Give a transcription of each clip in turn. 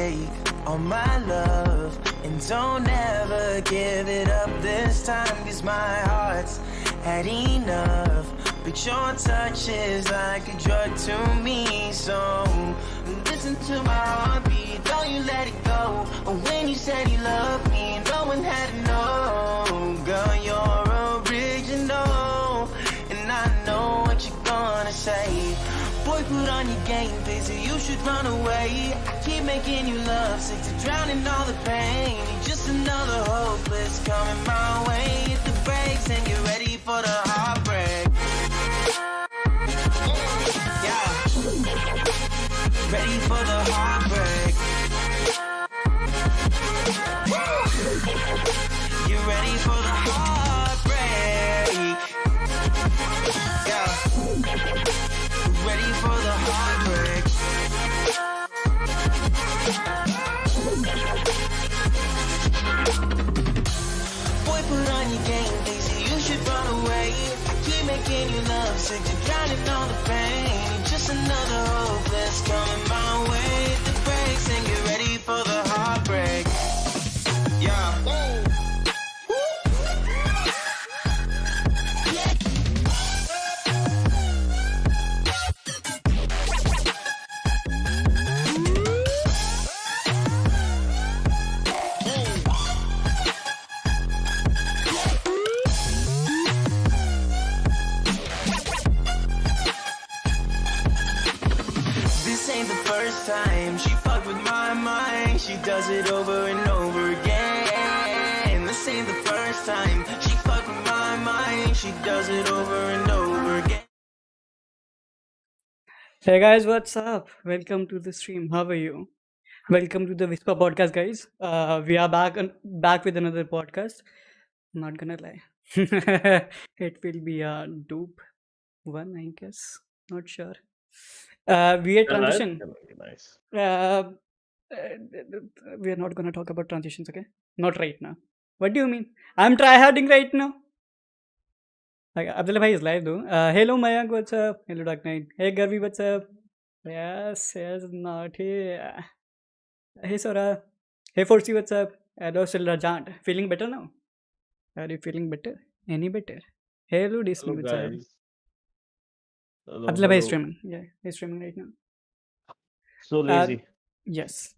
take all my love and don't ever give it up this time, 'cause my heart's had enough. But your touch is like a drug to me, so listen to my heartbeat, don't you let it go. When you said you loved me, no one had to know. Girl, you're original, and I know what you're gonna say. Boy, put on your game face, or you should run away. I keep making you love sick to drowning all the pain. You're just another hopeless coming my way. Hit the brakes and get ready for the heartbreak. Yeah, ready for the heartbreak. You ready for the heartbreak? Yeah, ready for the heartbreak. Boy, put on your game face, you should run away. I keep making you love sick, you're drowning all the pain. You're just another hopeless coming my way. Hit the brakes and get ready for the heartbreak. Yeah. This ain't the first time she fucked with my mind. She does it over and over again. This ain't the first time she fucked with my mind. She does it over and over again. Hey guys, what's up? Welcome to the stream. How are you? Welcome to the Whisper podcast, guys. We are back with another podcast. I'm not gonna lie, it will be a dope one, I guess. Not sure. Weird Yeah, that's transition. gonna be nice. Uh, we are not gonna talk about transitions, okay? Not right now. What do you mean? I'm tryharding right now. Okay, Abdullah Bhai is live though. Hello Mayank, what's up? Hello Dark Knight. Hey Garvi, what's up? Yes, not here. Hey Sora. Hey Forcy, what's up? Hello Silrajant. Feeling better now? Are you feeling better? Any better? Hello Disney, Hello what's up? guys. Hello, Abdullah Bhai is hello. streaming. Yeah, he's streaming right now. So lazy. Yes.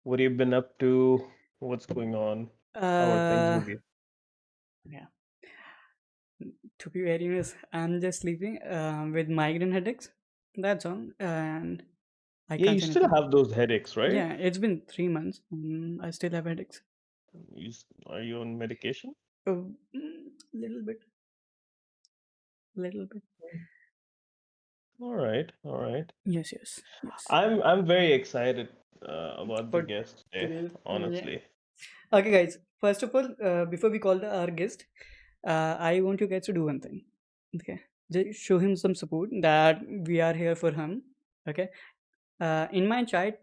What have you been up to? What's going on? How are things with you? Yeah. To be very honest, I'm just sleeping with migraine headaches. That's all. And I Yeah, can't you say still anything. have those headaches, right? Yeah, it's been 3 months. I still have headaches. Are you on medication? Little bit. Little bit. All right, all right. Yes, yes, yes. I'm very excited about the For guest today, today's, honestly. Okay, guys. First of all, before we call our guest, I want you guys to do one thing. Okay, just show him some support that we are here for him. Okay, in my chat,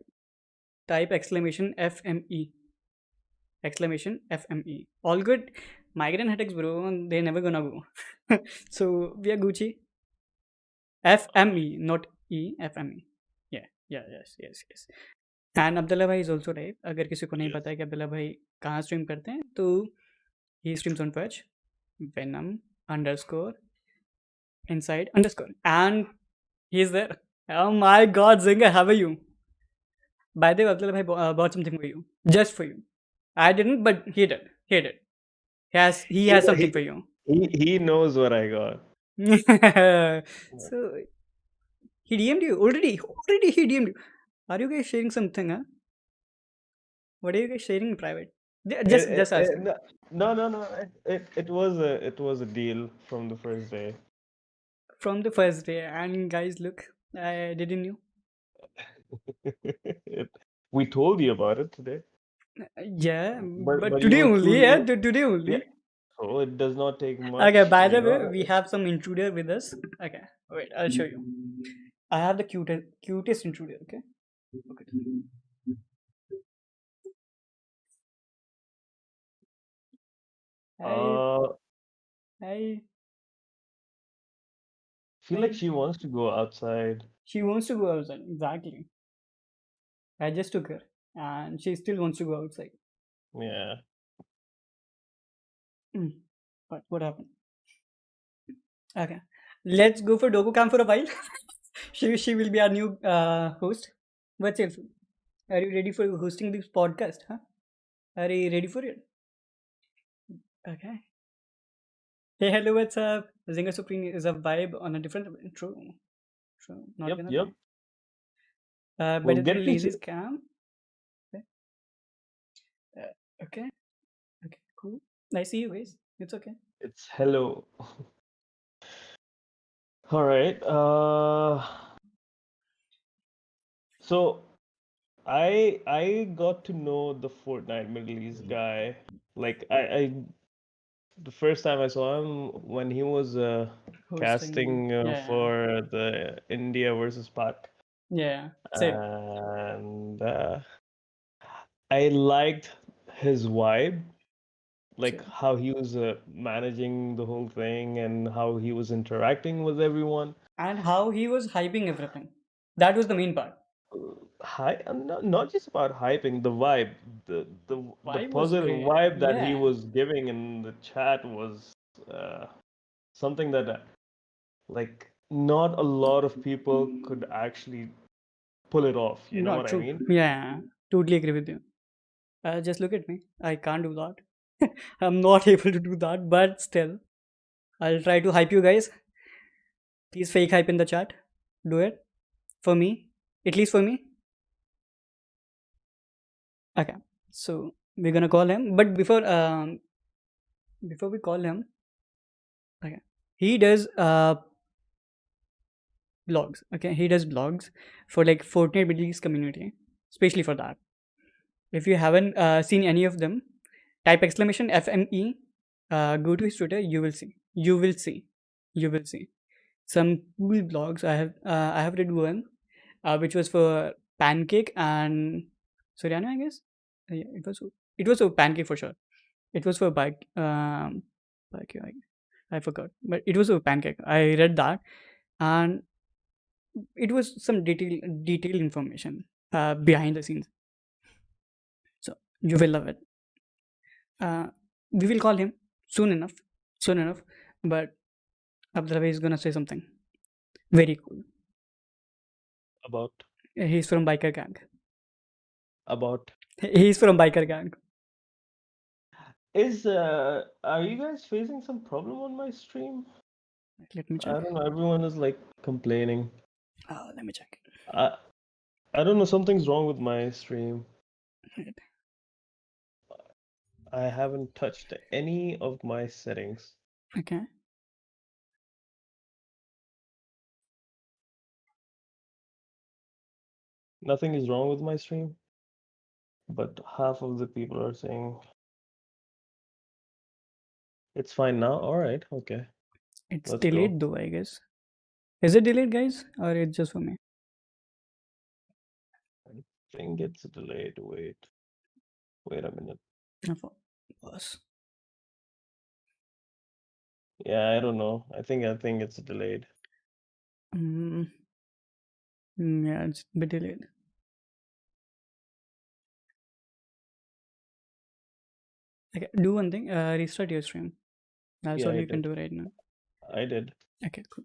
type exclamation FME. Exclamation FME. All good. Migraine headaches, bro. They're never gonna go. So we are Gucci. FME, not E. FME. Yeah, yeah, yes, yes, yes. And Abdullah भाई is also type. अगर किसी को नहीं Yes. पता है कि अब्दुल्ला भाई कहाँ स्ट्रीम करते हैं तो he streams on Twitch Venom _ inside _ and he is there. Oh my god, Zinger, how are you? By the way, Abdullah bhai bought something for you, just for you. I didn't, but he did. He has something for you. He knows what I got. So he DM'd you already. He DM'd you. Are you guys sharing something? Huh? What are you guys sharing in private? Just ask. No. It was a deal from the first day. From the first day, and guys, look, I didn't know. We told you about it today. Yeah, but you today were only. too Yeah, new. today only. Yeah. So it does not take much. Okay, by the you way, know. we have some intruder with us. Okay, wait, I'll show you. I have the cutest intruder. Okay. Hi. Hi. Feel like she wants to go outside. She wants to go outside. Exactly. I just took her, and she still wants to go outside. Yeah. What happened? Okay, let's go for Doku Camp for a while. she will be our new host. What's else? Are you ready for hosting this podcast? Huh? Are you ready for it? Okay. Hey, hello, what's up? Zinger Supreme is a vibe on a different. True. Not Yep. gonna Yep. lie. We'll Better get than to Lazy's camp. Okay. Okay. Okay. Cool. I see you guys. It's okay. It's hello. All right. So I got to know the Fortnite Middle East guy. Like I the first time I saw him when he was Hosting. casting Yeah. for the India versus Pak, Yeah. Same. and I liked his vibe, like Same. how he was managing the whole thing and how he was interacting with everyone. And how he was hyping everything. That was the main part. Not just about hyping the vibe, the Vibe was positive great. vibe that he Yeah. was giving in the chat was something that like not a lot of people could actually pull it off. You know Not what I true. mean? Yeah. Totally agree with you. Just look at me. I can't do that. I'm not able to do that, but still, I'll try to hype you guys. Please fake hype in the chat. Do it for me, at least for me. Okay, so we're gonna call him, but before we call him, okay, he does blogs. Okay, he does blogs for like Fortnite Middle East community, especially for that. If you haven't seen any of them, type exclamation FME. Go to his Twitter. You will see. You will see. You will see some cool blogs. I have read one, which was for Pancake and Soriano, I guess. Yeah, it was for Pancake for sure. It was for bike. I forgot, but it was for Pancake. I read that, and it was some detailed information behind the scenes. So you will love it. We will call him soon enough. Soon enough, but Abdullah is gonna say something very cool. About He's from biker gang. about He's from biker gang. are you guys facing some problem on my stream? Let me I check. don't know. Everyone is like complaining. Let me check. I I don't know. Something's wrong with my stream. I haven't touched any of my settings. Okay. Nothing is wrong with my stream, but half of the people are saying it's fine now. All right, okay. It's Let's delayed go. though, I guess. Is it delayed, guys, or it's just for me? I think it's delayed. Wait a minute. Boss. Yeah, I don't know. I think it's delayed. Yeah, it's a bit delayed. Okay, do one thing. Restart your stream. That's Yeah, all I you can did. do right now. I did. Okay, cool.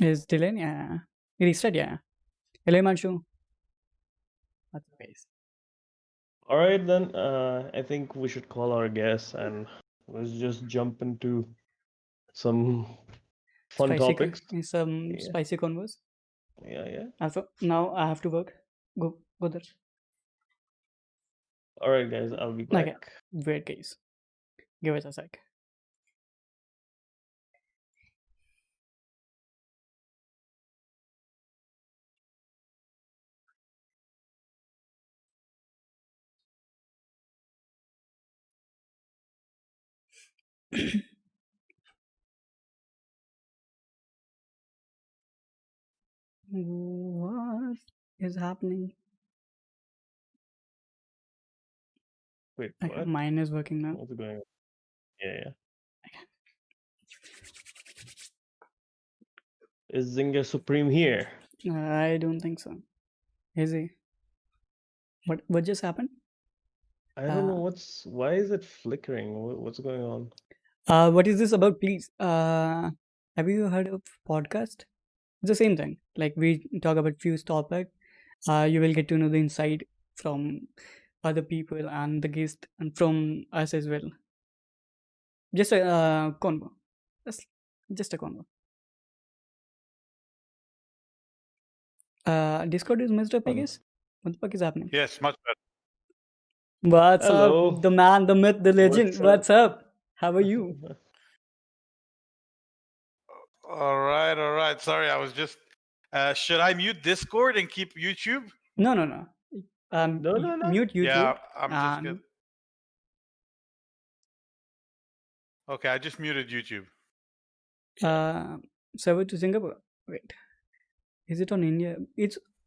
Is delayed? Yeah. Restart, yeah. Hello, Manshu. What's up, guys? All right then. I think we should call our guests and let's just jump into some fun topics. Some Yeah, spicy convos. yeah. Also, now I have to work. Go there. All right, guys. I'll be Okay, back. wait, guys. Give us a sec. What is happening? Wait, Okay, what? mine is working now. What's going on? Yeah. Is Zinger Supreme here? I don't think so. Is he? What just happened? I don't know why is it flickering? What's going on? What is this about, please? Have you heard of podcast? It's the same thing. Like we talk about few topic. You will get to know the insight from other people and the guest and from us as well. Just a convo. Just a convo. Discord is messed up, I guess. What the fuck is happening? Yes, much better. What's Hello. up? The man, the myth, the legend. What's up? How are you? All right. Sorry, I was just. Should I mute Discord and keep YouTube? No. No. Mute YouTube. Yeah, I'm just and good. Okay, I just muted YouTube. server to Singapore. Wait, is it on India?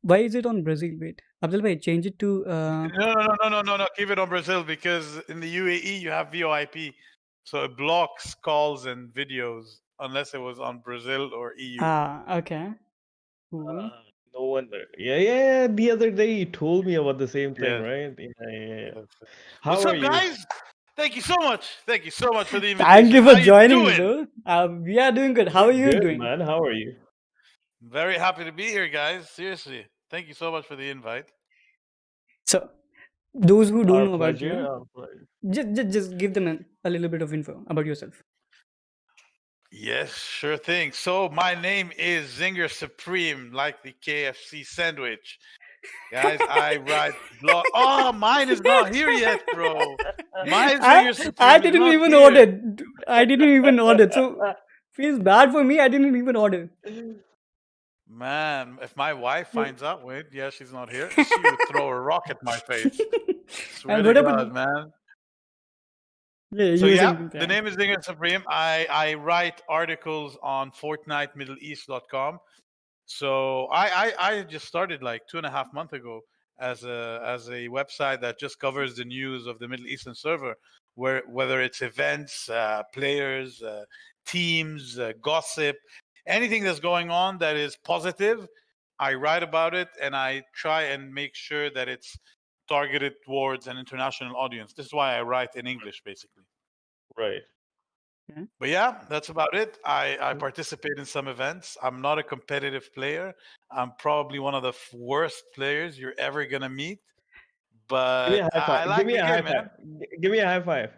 Why is it on Brazil? Wait, Abdul bhai, change it to. No. Keep it on Brazil because in the UAE you have VoIP, so it blocks calls and videos unless it was on Brazil or EU. Okay. Cool. No wonder. Yeah. The other day you told me about the same thing, Yes. right? Yeah. How What's are up, you? guys? Thank you so much. Thank you so much for the invitation. Thank you for How joining, doing? bro. We are doing good. How are you Good, doing? man. How are you? Very happy to be here, guys. Seriously, thank you so much for the invite. So, those who don't Our know about pleasure. you, Our pleasure. just give them a little bit of info about yourself. Yes, sure thing. So my name is Zinger Supreme, like the KFC sandwich. Guys, I write blog. Oh, mine is not here yet, bro. Mine Zinger Supreme. I is didn't not even here. order. I didn't even order. So feels bad for me. I didn't even order. Man, if my wife finds out, wait, yeah, she's not here. She would throw a rock at my face. Swear And to what about God, man. yeah, So you yeah, think, the name is Zinger Supreme. I write articles on FortniteMiddleEast.com. So I just started like 2.5 months ago as a website that just covers the news of the Middle Eastern server, whether it's events, players, teams, gossip, anything that's going on that is positive, I write about it and I try and make sure that it's targeted towards an international audience. This is why I write in English, basically. Right. But yeah, that's about it. I participate in some events. I'm not a competitive player. I'm probably one of the worst players you're ever gonna meet. But Give me a high five. I like the game, man. Give me a high five.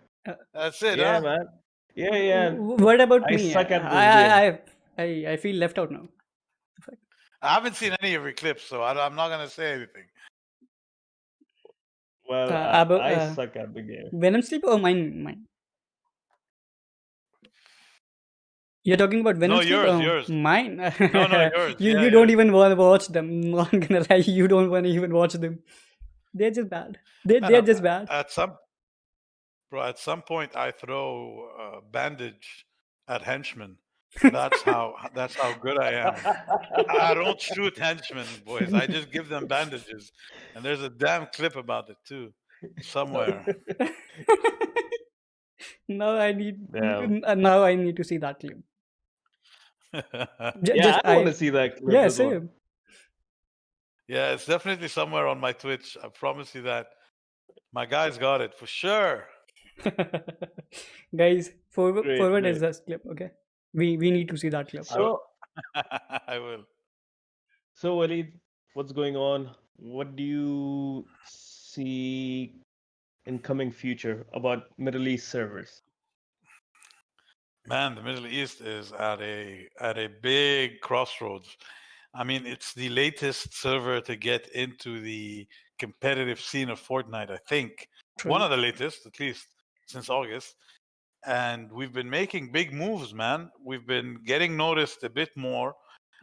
That's it, Yeah, huh? man. Yeah. What about I me? suck at this game. I feel left out now. I haven't seen any of your clips, so I'm not gonna say anything. Well, about, I suck at the game. Venom sleep or mine? You're talking about Venom No, sleep yours, or yours. mine? No, yours. You Yeah, don't yeah. even want to watch them. Not gonna lie, you don't want to even watch them. They're just bad. They're just bad. At some point, I throw a bandage at henchmen. That's how good I am. I don't shoot henchmen, boys. I just give them bandages, and there's a damn clip about it too, somewhere. Now I need to see that clip. Yeah, I want to see that clip Yeah, as well. same. Yeah, it's definitely somewhere on my Twitch. I promise you that. My guys got it for sure. Guys, forward Great. is this clip, okay? We need to see that clip. So, I will. so Waleed, what's going on? What do you see in coming future about Middle East servers? Man, the Middle East is at a big crossroads. I mean, it's the latest server to get into the competitive scene of Fortnite, I think. True. One of the latest, at least since August. And we've been making big moves, man. We've been getting noticed a bit more.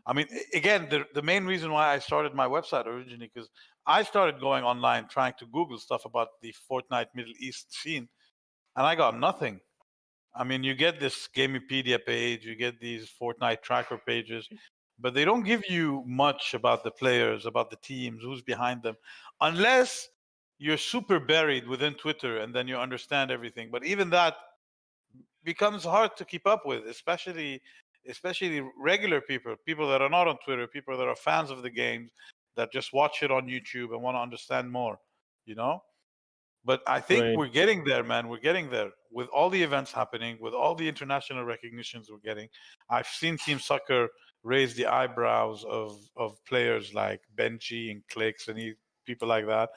I mean, again, the main reason why I started my website originally, because I started going online trying to Google stuff about the Fortnite Middle East scene, and I got nothing. I mean, you get this Gamepedia page, you get these Fortnite tracker pages, but they don't give you much about the players, about the teams, who's behind them, unless you're super buried within Twitter and then you understand everything. But even that becomes hard to keep up with, especially especially regular people that are not on Twitter, people that are fans of the games, that just watch it on YouTube and want to understand more, you know? But I think Right. we're getting there, man. We're getting there with all the events happening, with all the international recognitions we're getting. I've seen Team Soccer raise the eyebrows of players like Benji and Clicks and people like that.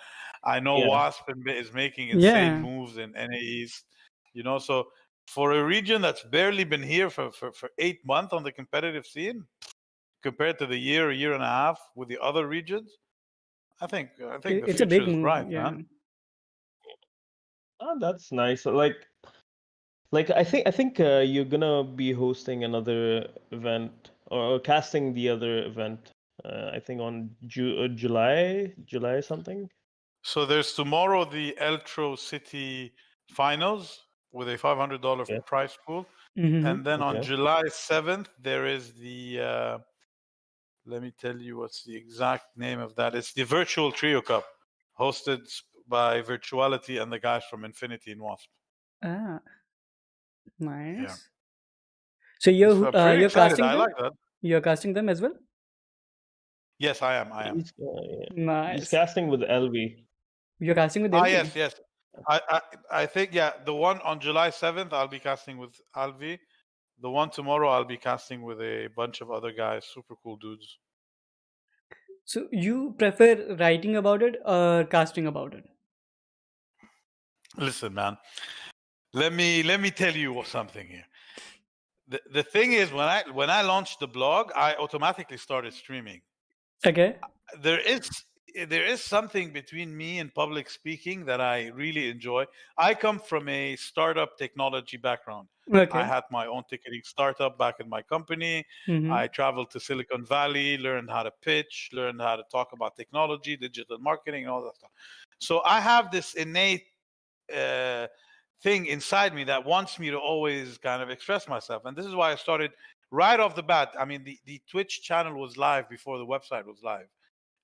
I know Yeah. Wasp is making insane Yeah. moves in NA East, you know. So for a region that's barely been here for 8 months on the competitive scene, compared to the year and a half with the other regions, I think the It's a future big is move. bright, Yeah. man. Oh, that's nice. Like I think you're gonna be hosting another event or casting the other event. I think on July something. So there's tomorrow the Eltro City Finals with a $500 Yeah. prize pool, Mm-hmm. and then on Okay. July 7th there is the. Let me tell you what's the exact name of that. It's the Virtual Trio Cup, hosted by Virtuality and the guys from Infinity and Wasp. Ah, nice. Yeah. So I'm pretty you're excited. casting I them? like that. You're casting them as well? Yes, I am. I am. He's Nice. casting with LV. You're casting with Ah, LV? yes. I think, yeah, the one on July 7th, I'll be casting with Alvi. The one tomorrow, I'll be casting with a bunch of other guys, super cool dudes. So you prefer writing about it or casting about it? Listen, man, let me tell you something here. The thing is, when I launched the blog, I automatically started streaming. Okay. There is something between me and public speaking that I really enjoy. I come from a startup technology background. I Okay. had my own ticketing startup back in my company. Mm-hmm. I traveled to Silicon Valley, learned how to pitch, learned how to talk about technology, digital marketing, and all that stuff. So I have this innate thing inside me that wants me to always kind of express myself. And this is why I started right off the bat. I mean, the Twitch channel was live before the website was live.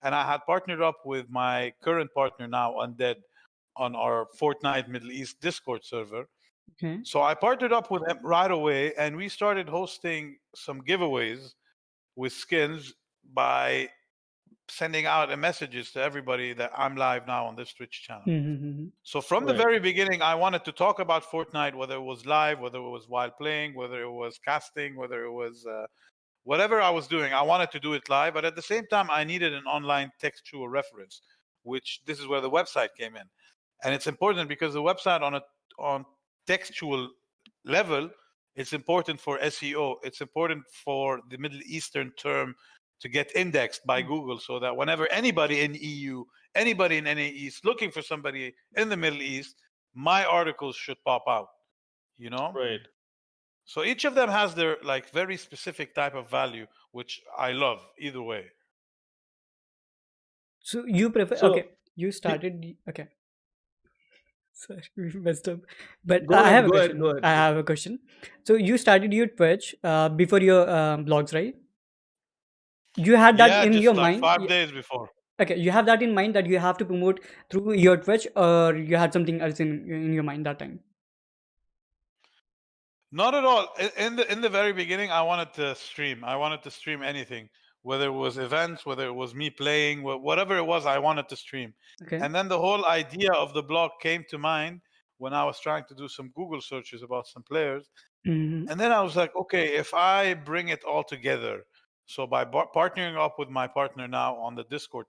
And I had partnered up with my current partner now, Undead, on our Fortnite Middle East Discord server. Okay. So I partnered up with them right away, and we started hosting some giveaways with skins by sending out messages to everybody that I'm live now on this Twitch channel. Mm-hmm. So from the Right. very beginning, I wanted to talk about Fortnite, whether it was live, whether it was while playing, whether it was casting, whether it was whatever I was doing. I wanted to do it live, but at the same time, I needed an online textual reference, which this is where the website came in. And it's important because the website on textual level, it's important for SEO. It's important for the Middle Eastern term to get indexed by Google, so that whenever anybody in EU, anybody in NA East looking for somebody in the Middle East, my articles should pop out, you know? Right. So each of them has their like very specific type of value, which I love either way. So you prefer, So okay, you started, okay. Sorry, we messed up. But go I ahead. have a Go ahead. question. Go ahead. I have a question. So you started your Twitch before your blogs, right? You had that Yeah, in just your like mind? 5 days before. Okay, you have that in mind that you have to promote through your Twitch, or you had something else in your mind that time? Not at all. In the very beginning, I wanted to stream. I wanted to stream anything, whether it was events, whether it was me playing, whatever it was. I wanted to stream. Okay. And then the whole idea of the blog came to mind when I was trying to do some Google searches about some players. Mm-hmm. And then I was like, okay, if I bring it all together, so by partnering up with my partner now on the Discord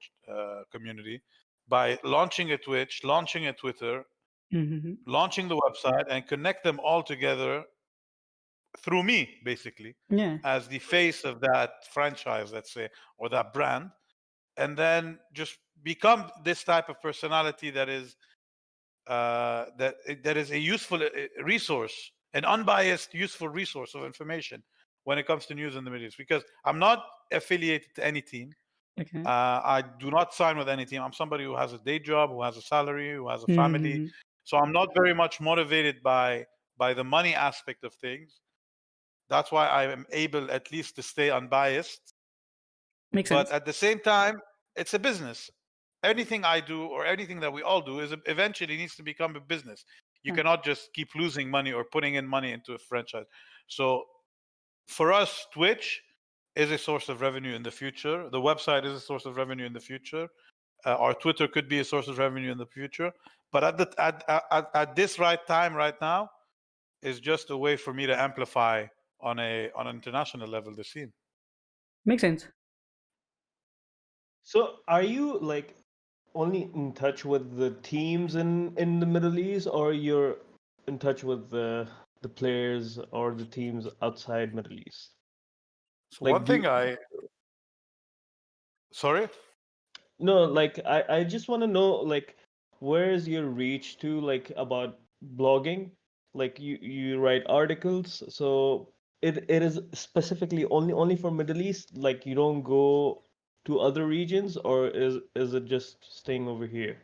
community, by launching a Twitch, launching a Twitter, Mm-hmm. launching the website, and connect them all together through me, basically, Yeah. as the face of that franchise, let's say, or that brand, and then just become this type of personality that is that is a useful resource, an unbiased, useful resource of information when it comes to news in the Middle East. Because I'm not affiliated to any team. Okay. I do not sign with any team. I'm somebody who has a day job, who has a salary, who has a family. Mm-hmm. So I'm not very much motivated by the money aspect of things. That's why I am able at least to stay unbiased. Makes But sense. at the same time, it's a business. Anything I do or anything that we all do is eventually needs to become a business. You Hmm. cannot just keep losing money or putting in money into a franchise. So for us, Twitch is a source of revenue in the future. The website is a source of revenue in the future. Our Twitter could be a source of revenue in the future. But at this right time, right now, is just a way for me to amplify on an international level the scene. Makes sense. So are you like only in touch with the teams in the Middle East, or you're in touch with the players or the teams outside Middle East? So Like, one thing sorry? No, like I just want to know, like, where is your reach to, like, about blogging? Like, you write articles, so it is specifically only for Middle East. Like, you don't go to other regions, or is it just staying over here?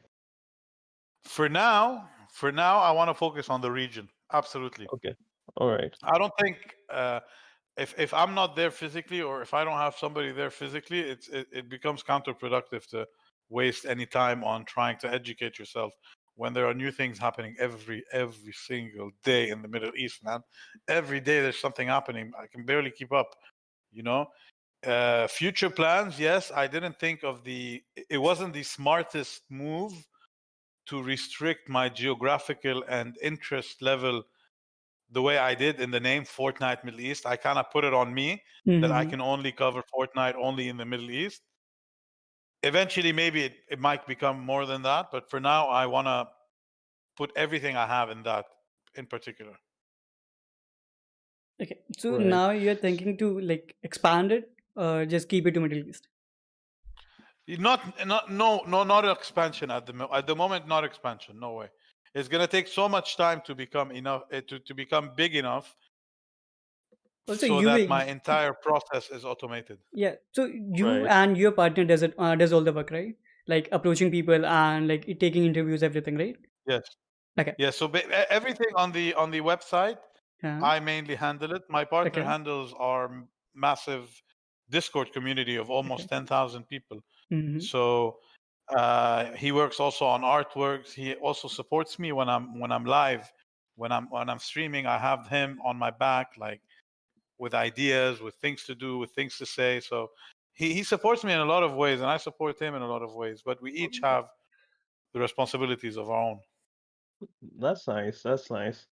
For now, I want to focus on the region. Absolutely. Okay, all right. I don't think if I'm not there physically, or if I don't have somebody there physically, it becomes counterproductive to waste any time on trying to educate yourself when there are new things happening every single day in the Middle East, man. Every day there's something happening. I can barely keep up, you know. Future plans, yes. I didn't think of it wasn't the smartest move to restrict my geographical and interest level the way I did in the name Fortnite Middle East. I kind of put it on me that I Mhm. can only cover Fortnite only in the Middle East. Eventually, maybe it might become more than that, but for now, I want to put everything I have in that in particular. Okay, so Right. now you're thinking to like expand it, or just keep it to Middle East? Not expansion at the moment. Not expansion. No way. It's gonna take so much time to become enough to become big enough Also, so you that will, my entire process is automated. yeah. So you Right. and your partner does all the work, right? Like approaching people and like taking interviews, everything, right? Yes. Okay. Yeah. So everything on the website, Yeah. I mainly handle it. My partner Okay. handles our massive Discord community of almost Okay. 10,000 people. Mm-hmm. So he works also on artworks. He also supports me when I'm live, when I'm streaming. I have him on my back, like with ideas, with things to do, with things to say. So he supports me in a lot of ways, and I support him in a lot of ways. But we each have the responsibilities of our own. That's nice. That's nice.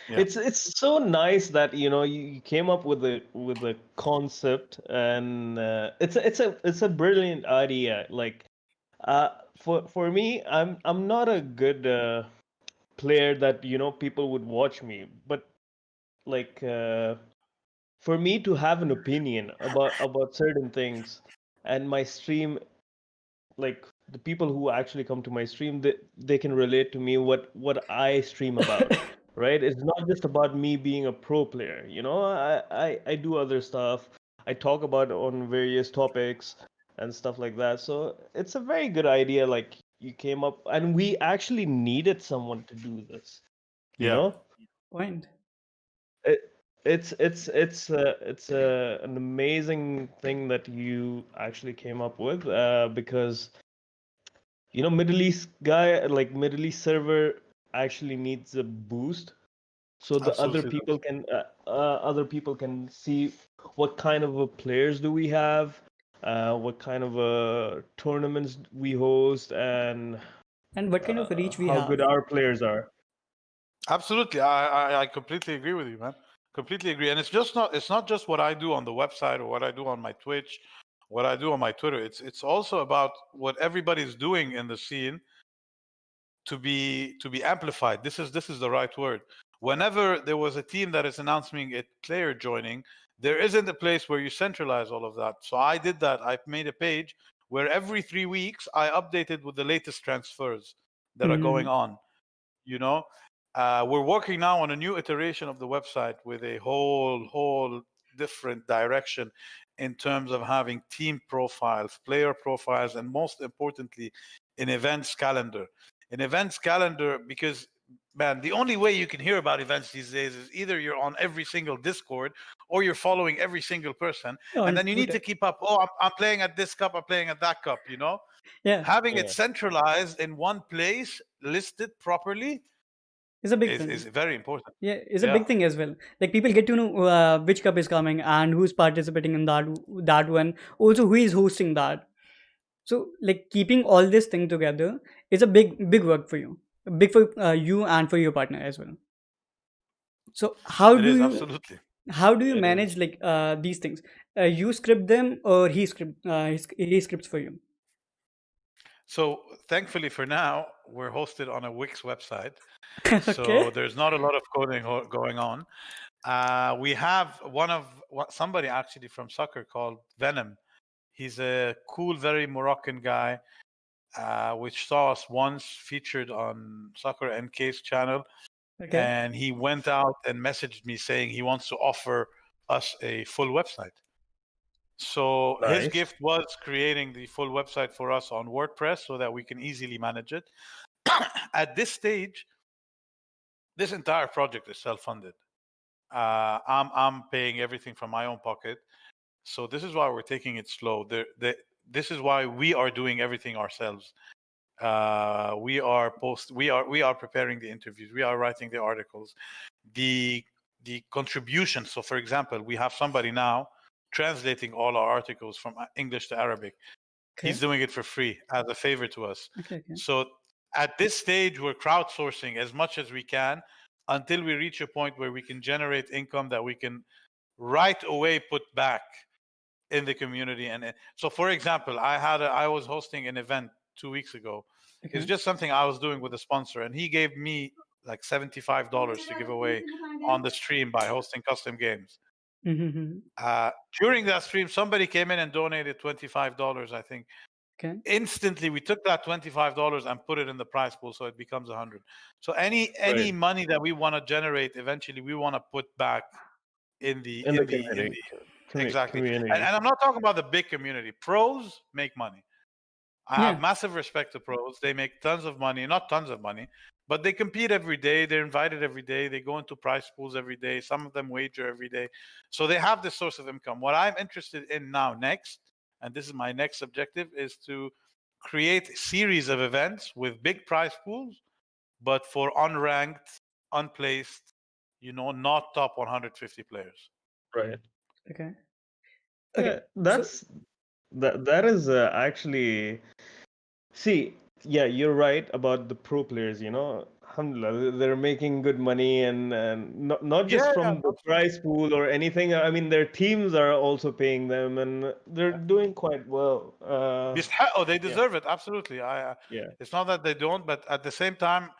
Yeah. It's so nice that you came up with a concept, and it's a brilliant idea. Like, for me, I'm not a good player that people would watch me, but like, for me to have an opinion about certain things, and my stream, like, the people who actually come to my stream, they can relate to me what I stream about, right? It's not just about me being a pro player. I do other stuff. I talk about on various topics and stuff like that. So it's a very good idea, like, you came up, and we actually needed someone to do this, you Yeah. know Point. it's an amazing thing that you actually came up with, because Middle East guy, like, Middle East server actually needs a boost, so the Absolutely. other people can see what kind of players do we have, what kind of tournaments we host, and And what kind of reach we how have? good our players are. Absolutely. I completely agree with you, man. Completely agree. And it's not just what I do on the website or what I do on my Twitch, what I do on my Twitter. It's also about what everybody's doing in the scene to be amplified. This is the right word. Whenever there was a team that is announcing a player joining, there isn't a place where you centralize all of that. So I did that. I made a page where every 3 weeks I updated with the latest transfers that are going on. You know, we're working now on a new iteration of the website with a whole different direction in terms of having team profiles, player profiles, and most importantly, an events calendar. An events calendar, because man, the only way you can hear about events these days is either you're on every single Discord or you're following every single person, and On then you need Twitter. to keep up. Oh, I'm playing at this cup, I'm playing at that cup. Yeah. Having it Yeah. centralized in one place, listed properly, It's a big thing. is very important. Yeah, it's a big thing as well. Like people get to know which cup is coming and who's participating in that one. Also, who is hosting that. So like keeping all this thing together is a big work for you, big for you and for your partner as well. So It is absolutely. how do you It is. manage like these things? You script them or he scripts for you? So thankfully for now, we're hosted on a Wix website. Okay. So there's not a lot of coding going on. We have somebody actually from soccer called Venom. He's a cool, very Moroccan guy, which saw us once featured on Soccer NK's channel. Okay. And he went out and messaged me saying he wants to offer us a full website. So his Nice. gift was creating the full website for us on WordPress so that we can easily manage it. At this stage, this entire project is self-funded. I'm paying everything from my own pocket. So this is why we're taking it slow. This is why we are doing everything ourselves. We are preparing the interviews. We are writing the articles. The contribution. So for example, we have somebody now translating all our articles from English to Arabic. Okay. He's doing it for free as a favor to us. Okay. So at this stage, we're crowdsourcing as much as we can until we reach a point where we can generate income that we can right away put back in the community. And so, for example, I was hosting an event 2 weeks ago. Okay. It's just something I was doing with a sponsor, and he gave me like $75 to give away on the stream by hosting custom games. Mm-hmm. During that stream, somebody came in and donated $25, I think. Okay. Instantly, we took that $25 and put it in the prize pool, so it becomes 100. So any money that we want to generate, eventually, we want to put back in the community. Exactly. Community. And I'm not talking about the big community. Pros make money. I have massive respect to pros. They make tons of money, not tons of money, but they compete every day. They're invited every day. They go into prize pools every day. Some of them wager every day. So they have this source of income. What I'm interested in now next, and this is my next objective, is to create a series of events with big prize pools, but for unranked, unplaced, not top 150 players. Right. Okay. Yeah, that is actually. See, yeah, you're right about the pro players. Alhamdulillah, they're making good money, and not just from the prize pool or anything. I mean, their teams are also paying them, and they're doing quite well. They deserve it, absolutely. It's not that they don't, but at the same time,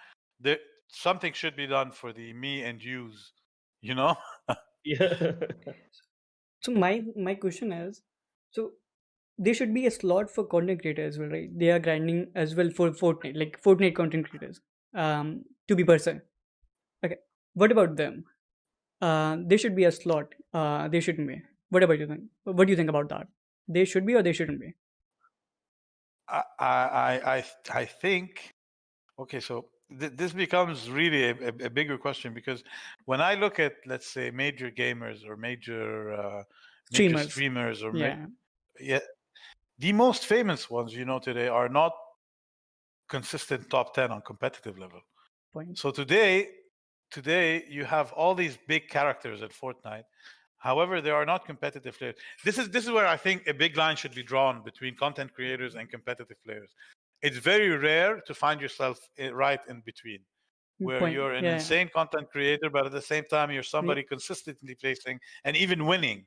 something should be done for the me and yous. Yeah. So my question is, so there should be a slot for content creators as well, right? They are grinding as well for Fortnite, like Fortnite content creators, to be person. Okay, what about them? There should be a slot. There shouldn't be. What about you think? What do you think about that? They should be or they shouldn't be? I think. Okay, so this becomes really a bigger question, because when I look at, let's say, major gamers or major streamers or the most famous ones today are not consistent top 10 on competitive level. Point. So today you have all these big characters at Fortnite. However, they are not competitive players. This is where I think a big line should be drawn between content creators and competitive players. It's very rare to find yourself right in between, where you're an insane content creator, but at the same time, you're somebody consistently placing and even winning.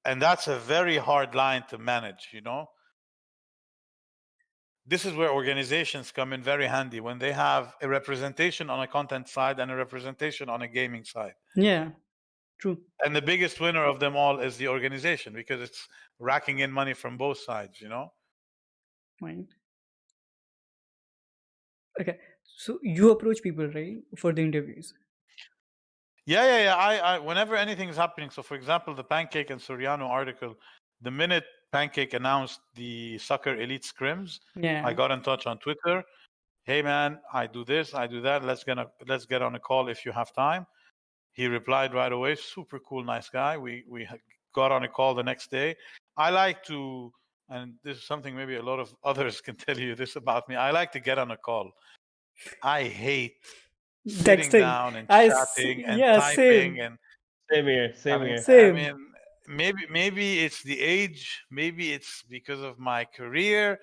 And that's a very hard line to manage, This is where organizations come in very handy, when they have a representation on a content side and a representation on a gaming side. Yeah, true. And the biggest winner of them all is the organization, because it's racking in money from both sides, Point. Okay, so you approach people, right, for the interviews? Yeah. I whenever anything is happening. So, for example, the Pancake and Soriano article, the minute Pancake announced the Soccer Elite Scrims, I got in touch on Twitter. Hey man, I do this, I do that. Let's get on a call if you have time. He replied right away. Super cool, nice guy. We got on a call the next day. I like to, and this is something maybe a lot of others can tell you this about me, I like to get on a call. I hate sitting Texting. down and chatting and Yeah, typing same. and Same here. I Same mean, here. I Same. mean, maybe it's the age, maybe it's because of my career.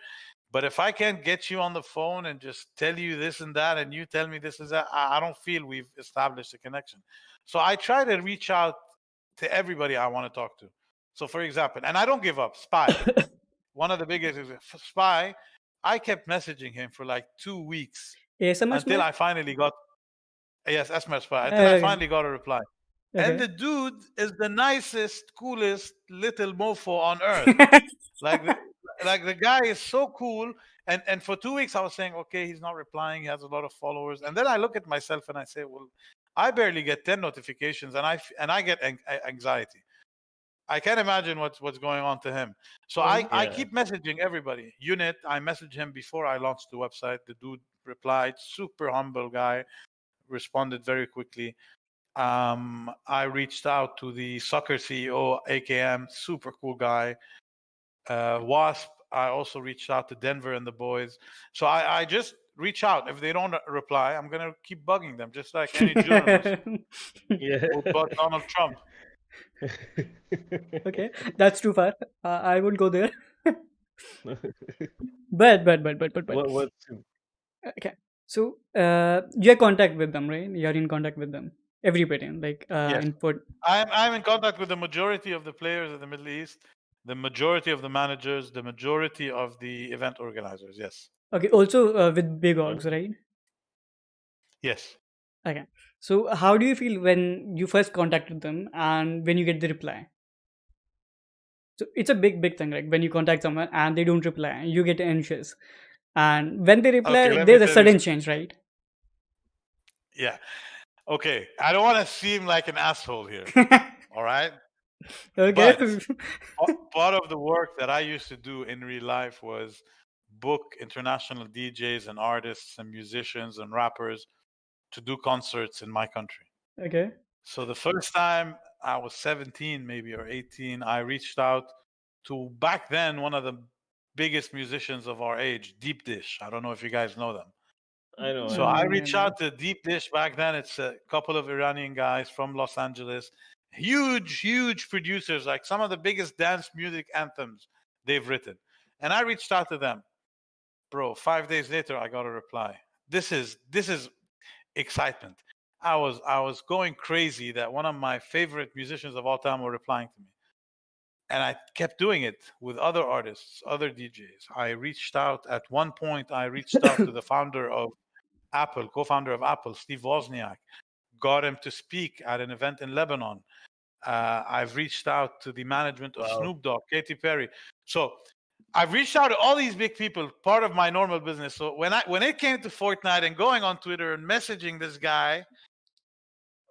But if I can't get you on the phone and just tell you this and that, and you tell me this and that, I don't feel we've established a connection. So I try to reach out to everybody I want to talk to. So, for example, and I don't give up. Spy, one of the biggest is Spy. I kept messaging him for like 2 weeks SMS until में? I finally got SMS Spy until I Okay. finally got a reply. And Okay. the dude is the nicest, coolest little mofo on earth. Like the guy is so cool. And for 2 weeks I was saying, okay, he's not replying. He has a lot of followers. And then I look at myself and I say, well, I barely get 10 notifications, and I get anxiety. I can't imagine what's going on to him. So I Yeah. keep messaging everybody. Unit, I messaged him before I launched the website. The dude replied, super humble guy, responded very quickly. I reached out to the soccer CEO, AKM, super cool guy. Wasp, I also reached out to Denver and the boys. So I just reach out. If they don't reply, I'm going to keep bugging them, just like any journalist Yeah. who bought Donald Trump. Okay, that's too far. I won't go there. But What's okay. So you're in contact with them, right? You're in contact with them every pattern, like Yes. input. I'm in contact with the majority of the players in the Middle East, the majority of the managers, the majority of the event organizers. Yes. Okay, also with big orgs, right? Yes. Okay. So how do you feel when you first contacted them and when you get the reply? So it's a big thing, like when you contact someone and they don't reply, you get anxious. And when they reply, Okay, let me there's a tell you. sudden change, right? Yeah. Okay. I don't want to seem like an asshole here. All right. Okay. But part of the work that I used to do in real life was book international DJs and artists and musicians and rappers to do concerts in my country. Okay. So the first time I was 17, maybe, or 18, I reached out to, back then, one of the biggest musicians of our age, Deep Dish. I don't know if you guys know them. I know. So I I know. reached out to Deep Dish back then. It's a couple of Iranian guys from Los Angeles, huge producers, like some of the biggest dance music anthems they've written. And I reached out to them. Bro, 5 days later, I got a reply. This is excitement. I was going crazy that one of my favorite musicians of all time were replying to me. And I kept doing it with other artists, other DJs. I reached out at one point, I reached out to the founder of Apple, co-founder of Apple, Steve Wozniak, got him to speak at an event in Lebanon. I've reached out to the management of Snoop Dogg, Katy Perry. So I've reached out to all these big people, part of my normal business. So when it came to Fortnite and going on Twitter and messaging this guy,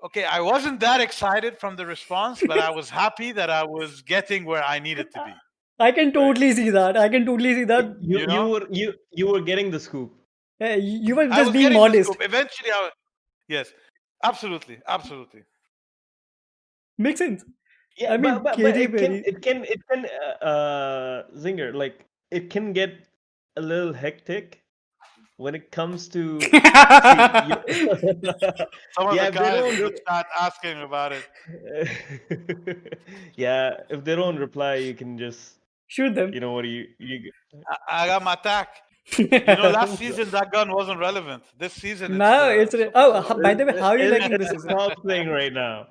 okay, I wasn't that excited from the response, but I was happy that I was getting where I needed to be. I can totally see that. I can totally see that. You were getting the scoop. You were I just was being getting the modest. scoop. Eventually, yes, absolutely. Makes sense. Yeah, I mean, but Katy it Perry. can Zinger, like it can get a little hectic when it comes to Some of yeah, the guys would start asking about it. yeah, if they don't reply, you can just Shoot them. you know what I got my attack. Last season that gun wasn't relevant. This season, No, it's by the way, how are you liking this it's season? top thing right now.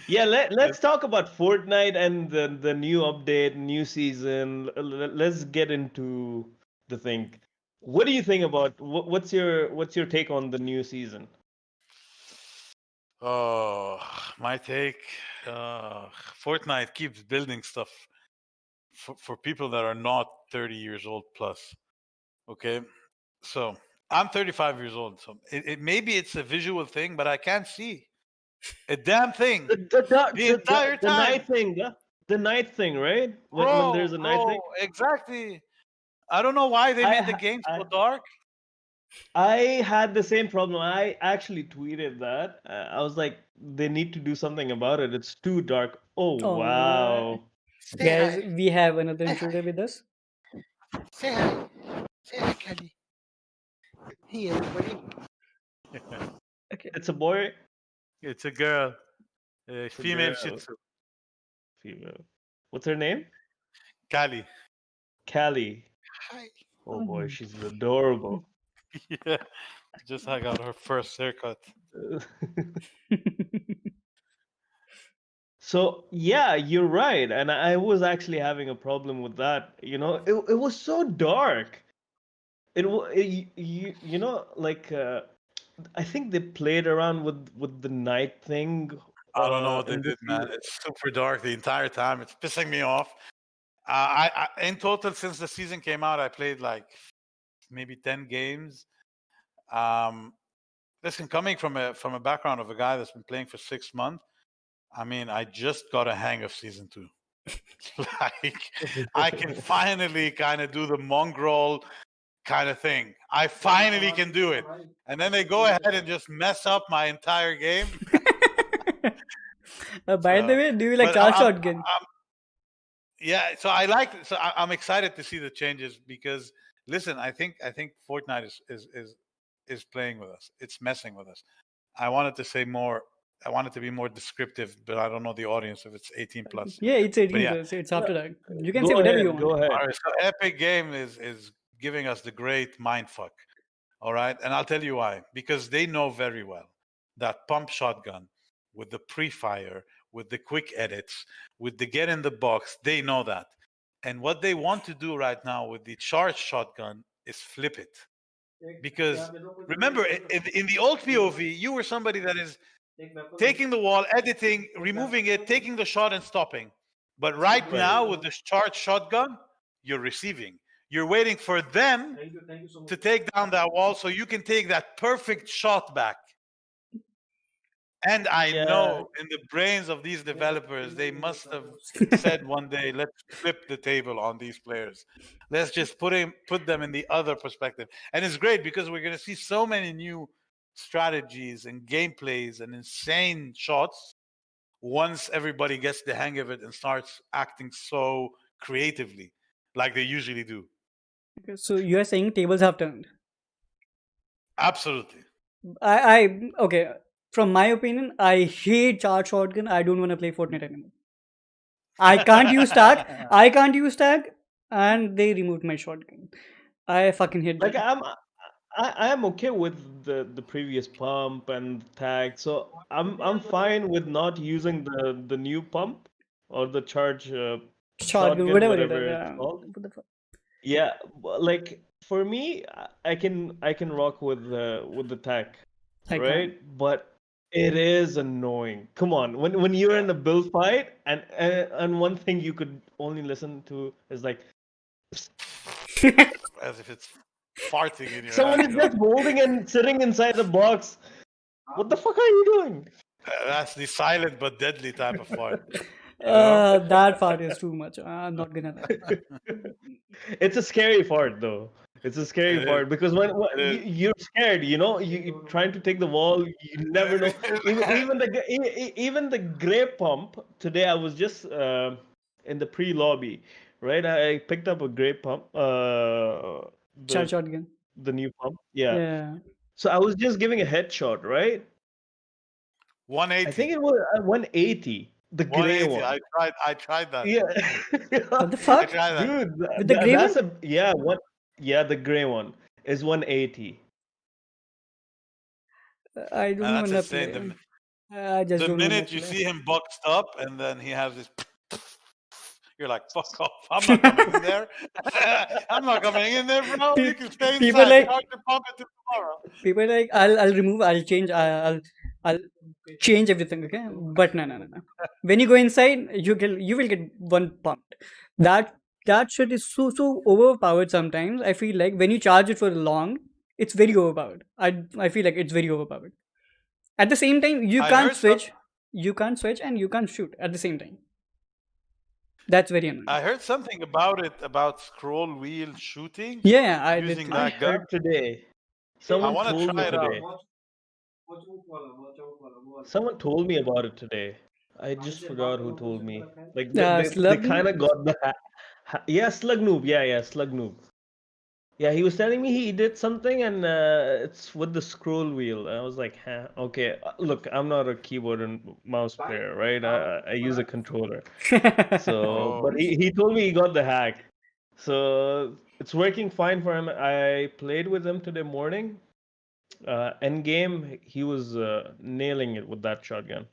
Yeah, let's talk about Fortnite and the new update, new season. Let's get into the thing. What do you think about what's your take on the new season? Oh, my take. Fortnite keeps building stuff for people that are not 30 years old plus. Okay, so I'm 35 years old, so maybe it's a visual thing, but I can't see a damn thing the entire the time. The night thing, right? When there's a night thing. Exactly. I don't know why they made the game so dark. I had the same problem. I actually tweeted that. I was like, they need to do something about it. It's too dark. Oh wow. Guys, we have another intruder with us. Say hi. Say hi, Kelly. Hey, everybody. Okay. It's a boy, It's a girl, a it's a female Shih girl, Tzu, female. What's her name? Kali. Callie. Hi. Oh boy, she's adorable. Yeah, just I got her first haircut. So yeah, you're right, and I was actually having a problem with that. You know, it was so dark. You know, like I think they played around with the night thing. I don't know what they In did, this man. It's super dark the entire time. It's pissing me off. In total, since the season came out, I played like maybe 10 games. Listen, coming from a background of a guy that's been playing for 6 months, I mean, I just got a hang of season 2. Like, I can finally kind of do the mongrel kind of thing. I finally can do it. And then they go ahead and just mess up my entire game. By the So, way, do you like but charge shotgun? yeah, so I like. So I'm excited to see the changes because listen, I think Fortnite is playing with us. It's messing with us. I wanted to say more. I wanted to be more descriptive, but I don't know the audience if it's 18 plus. Yeah, it's 18 yeah. plus. It's after that. You can say Go whatever ahead, you want. go ahead. All right, so Epic Game is giving us the great mindfuck. All right, and I'll tell you why. Because they know very well that pump shotgun with the pre-fire, with the quick edits, with the get in the box, they know that. And what they want to do right now with the charge shotgun is flip it. Because remember, in the old POV, you were somebody that is taking the wall, editing, removing it, taking the shot, and stopping. But right now, with this charged shotgun, you're receiving. You're waiting for them to take down that wall so you can take that perfect shot back. And I Yeah. know in the brains of these developers, they must have said one day, let's flip the table on these players. Let's just put them in the other perspective. And it's great because we're going to see so many new strategies and gameplays and insane shots once everybody gets the hang of it and starts acting so creatively like they usually do. Okay, so you are saying tables have turned. Absolutely. Okay. From my opinion, I hate charge shotgun. I don't want to play Fortnite anymore. I can't use tag. I can't use tag, and they removed my shotgun. I fucking hate Like that. I am okay with the previous pump and tag, so I'm fine with not using the new pump or the charge shotgun, whatever it whatever is. it's called. What the fuck? Yeah, like for me, I can rock with the tag, I right? But it is annoying. Come on, when you're in a build fight and one thing you could only listen to is like As if it's farting in your someone hand, is you know? just holding and sitting inside the box. What the fuck are you doing? That's the silent but deadly type of fart. You know? That part is too much. I'm not gonna lie. It's a scary fart though. It's a scary It fart because when It is. you're scared, you know, you're trying to take the wall, you never know. Even the gray pump today, I was just in the pre-lobby, right? I picked up a gray pump, Charge shotgun. the new pump, yeah. Yeah. So I was just giving a headshot, right? 180. I think it was 180, the gray 180. one. I tried that. Yeah. What the I fuck? tried that. Dude, With the gray that's one? the gray one is 180. I don't And wanna that's play. insane. I just The don't wanna minute you play. see him boxed up and then he has this, you're like, fuck off. I'm not coming in there. I'm not coming in there, bro. You can stay People inside. like- Charge your pump until tomorrow. People are like, I'll remove, I'll change, I'll change everything, okay? But no. When you go inside, you will get one pumped. That shit is so overpowered sometimes. I feel like when you charge it for long, it's very overpowered. I feel like it's very overpowered. At the same time, you I can't heard some- switch. You can't switch and you can't shoot at the same time. That's very annoying. I heard something about it, about scroll wheel shooting. Yeah, I did. using too. I that gun. heard today. Someone wanna told me try it out. today. Someone told me about it today. I just forgot who told me. Like they Slug kind of got the yeah, Slug Noob. Yeah, Slug Noob. Yeah, he was telling me he did something, and it's with the scroll wheel. I was like, huh, okay. Look, I'm not a keyboard and mouse player, right? I use a controller. So, but Oh, he told me he got the hack. So it's working fine for him. I played with him today morning. End game, he was nailing it with that shotgun.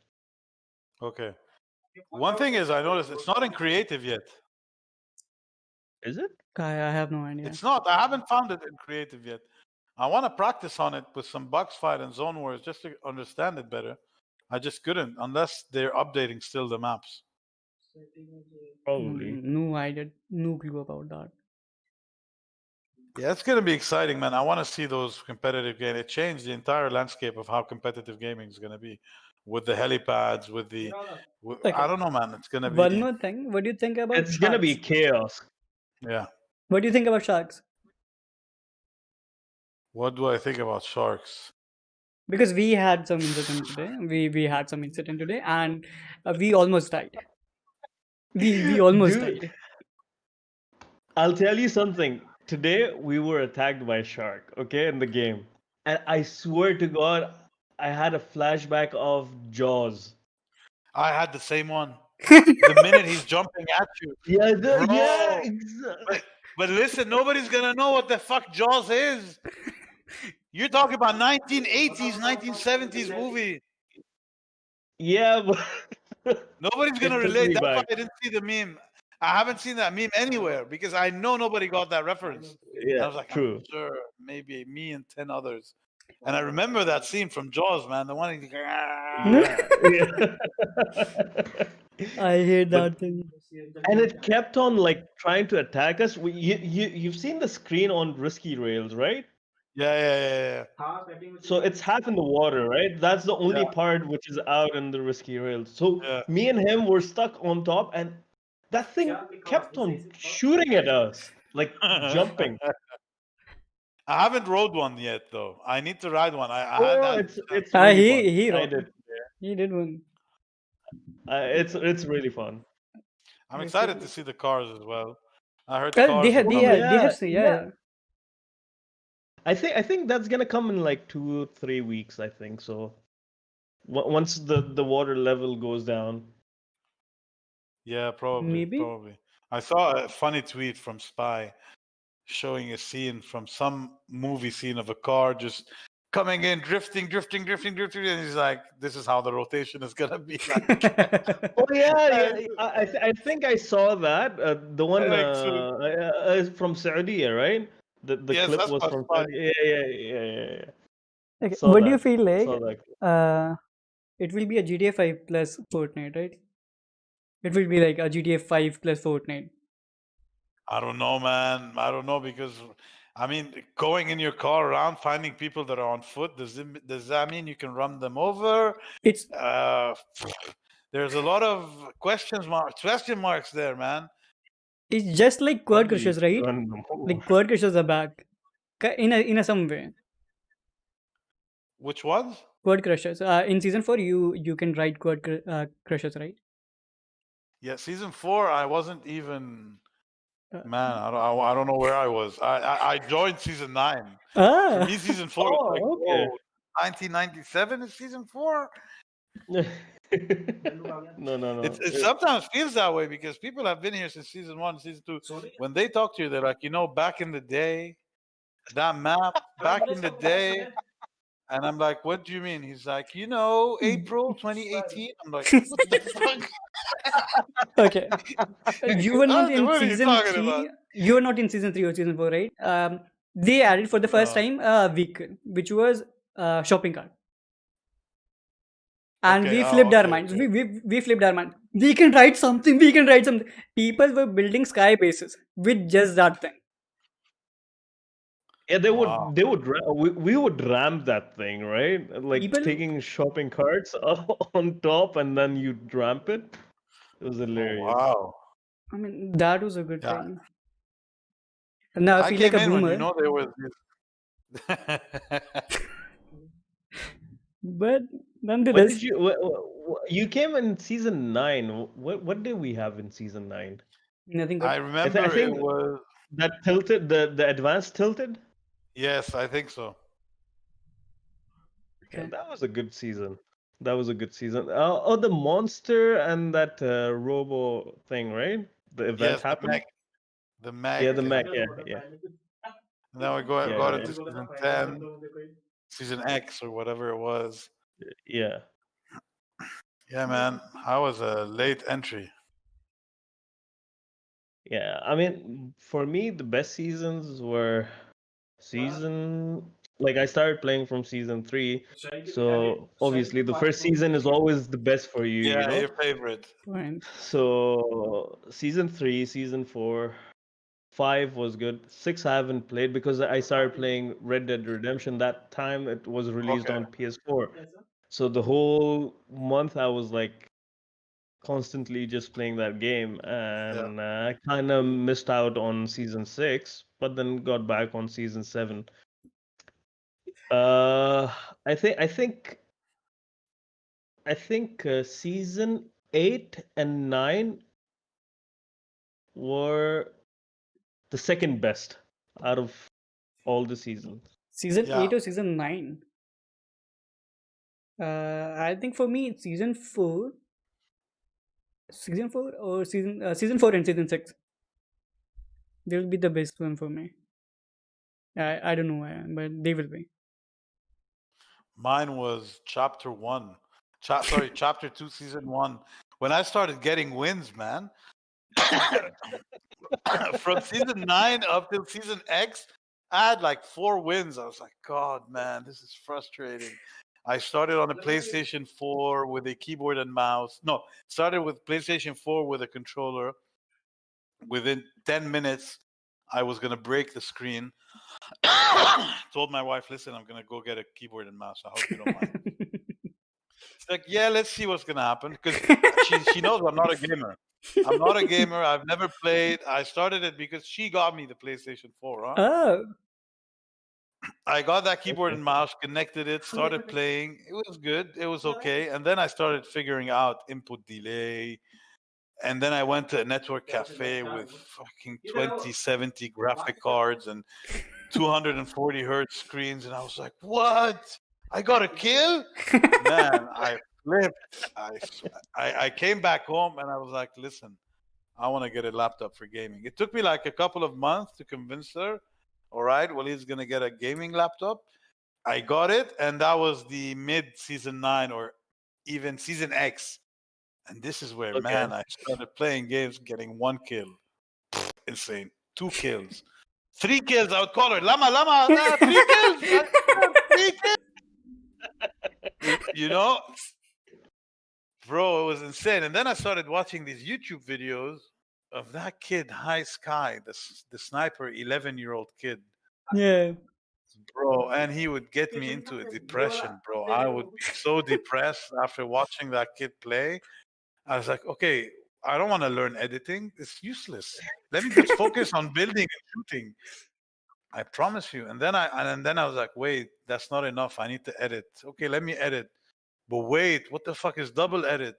okay. One thing is, I noticed it's not in creative yet. Is it? I have no idea. It's not. I haven't found it in creative yet. I want to practice on it with some box fight and zone wars just to understand it better. I just couldn't unless they're updating still the maps. Probably. No idea. No clue about that. Yeah, it's gonna be exciting, man. I want to see those competitive games. It changed the entire landscape of how competitive gaming is gonna be, with the helipads, with the. Okay. I don't know, man. It's gonna be. One more thing. What do you think about It's gonna be sharks? chaos. Yeah. What do you think about sharks? What do I think about sharks? Because we had some incident today. We had some incident today, and we almost died. We almost Dude, died. I'll tell you something. Today we were attacked by a shark, okay, in the game. And I swear to God, I had a flashback of Jaws. I had the same one. The minute he's jumping at you. Yeah, Bro. exactly. But listen, nobody's gonna know what the fuck Jaws is. You're talking about 1980s, 1970s movie. Yeah, but Nobody's it gonna took relate. me That's why back. I didn't see the meme. I haven't seen that meme anywhere because I know nobody got that reference. And Yeah, I was like, true. I'm sure maybe me and 10 others. And I remember that scene from Jaws, man. The one. Yeah. I hate But- that thing. And it kept on like trying to attack us. You've seen the screen on Risky Rails, right? Yeah. So it's half in the water, right? That's the only Yeah. part which is out in the Risky Rails. So Yeah. me and him were stuck on top, and that thing kept on shooting at us, like jumping. I haven't rode one yet, though. I need to ride one. I had Oh, that. it's really he fun. I wrote. did. He did one. It's really fun. I'm excited to see the cars as well. I heard Well, cars. they had, are they coming. had, they yeah, have, yeah. I think that's gonna come in like 2-3 weeks. I think so. Once the water level goes down. Yeah, probably. Maybe. Probably. I saw a funny tweet from Spy showing a scene from some movie scene of a car just coming in, drifting, and he's like, "This is how the rotation is gonna be like." Oh yeah. I think I saw that. The one Excellent. from Saudi, right? The Yes, clip that's was what from Spy. Saudi. Yeah. Okay. Saw What do you that. feel like? Saw that. It will be a GTA 5 plus Fortnite, right? It will be like a GTA 5 plus Fortnite. I don't know, man. I don't know because, I mean, going in your car around, finding people that are on foot, does that mean you can run them over? It's There's a lot of question marks there, man. it's just like quad crushes, right? Run them over. Like quad crushes are back, in a some way. Which ones? Quad crushes. In season 4, you can ride quad crushes, right? Yeah, season 4, I wasn't even. Uh, Man, I don't know where I was. I joined season 9. For Ah, me, season 4 is like, okay. whoa, 1997 is season 4. No. It sometimes feels that way because people have been here since season 1, season 2. When they talk to you, they're like, back in the day, that map, back in the day. And I'm like, what do you mean? He's like, April 2018. I'm like, what the fuck? okay. You were not in What are you season talking 3. about? You were not in season 3 or season 4, right? They added for the first No. time a vehicle, which was shopping cart. And Okay, we flipped our okay, minds. okay. We flipped our mind. We can write something. We can write something. People were building sky bases with just that thing. Yeah, Wow. we would ramp that thing, right? Like People- taking shopping carts on top and then you'd ramp it. It was Oh, hilarious. wow. I mean, that was a good Yeah. thing. Now I I feel came like a in boomer. when there was But When nonetheless, did you came in season 9? What did we have in season 9? nothing I good. remember think- it was that tilted, the advanced tilted. Yes, I think so. Yeah, Okay. that was a good season. That was a good season. Oh, the monster and that robo thing, right? The event Yes, the happened. mech. The mech. Yeah, the mech. Yeah, yeah, And then we got yeah, into season 10, season X or whatever it was. yeah. Yeah, man. I was a late entry. Yeah, I mean, for me, the best seasons were season. Like I started playing from season 3, so obviously the first season is always the best for you, you Yeah, know. your favorite. Fine. So season 3, season 4, 5 was good. 6 I haven't played because I started playing Red Dead Redemption that time. It was released Okay. on PS4. So the whole month I was like constantly just playing that game, and I kind of missed out on season 6, but then got back on season 7. I think season 8 and 9 were the second best out of all the seasons. Season Yeah. 8 or season 9? I think for me it's season 4. Season 4 or season 4 and season 6. They will be the best one for me. I don't know why, but they will be. Mine was chapter 1. Chapter 2, season 1. When I started getting wins, man. From season 9 up till season X, I had like 4 wins. I was like, God, man, this is frustrating. I started on a PlayStation 4 with a keyboard and mouse. No, started with PlayStation 4 with a controller. Within 10 minutes, I was going to break the screen. Told my wife, listen, I'm going to go get a keyboard and mouse. I hope you don't mind. She's like, yeah, let's see what's going to happen. Because she knows I'm not a gamer. I'm not a gamer. I've never played. I started it because she got me the PlayStation 4. Huh? Oh, I got that keyboard and mouse, connected it, started playing. It was good. It was okay. And then I started figuring out input delay. And then I went to a network cafe with fucking 2070 graphic cards and 240 hertz screens. And I was like, what? I got a kill? Man, I flipped. I came back home and I was like, listen, I want to get a laptop for gaming. It took me like a couple of months to convince her. All right, well, he's going to get a gaming laptop. I got it, and that was the mid season 9 or even season X. And this is where, Okay. man, I started playing games, getting 1 kill. Insane. 2 kills. 3 kills. I would call her, Lama, 3 kills. 3 kills. You know? Bro, it was insane. And then I started watching these YouTube videos of that kid, High Sky, the sniper, 11-year-old kid. yeah. Bro, and he would get me into a depression, bro. I would be so depressed after watching that kid play. I was like, okay, I don't want to learn editing. It's useless. Let me just focus on building and shooting. I promise you. And then I was like, wait, that's not enough. I need to edit. Okay, let me edit. But wait, what the fuck is double edit?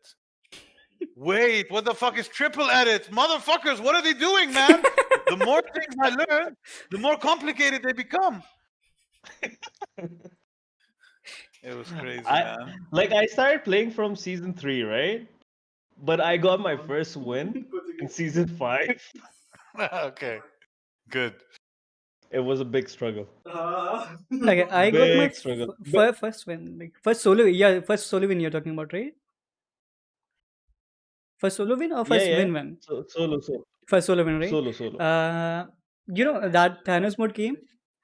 Wait, what the fuck is triple edit? Motherfuckers, what are they doing, man? The more things I learn, the more complicated they become. It was crazy, man. Like I started playing from season 3, right? But I got my first win in season 5. Okay, good. It was a big struggle. Okay, I got my Big struggle. first win, like first solo. Yeah, first solo win you're talking about, right? First solo win or first Yeah. win? Solo. First solo win, right? Solo. You know that Thanos mode came.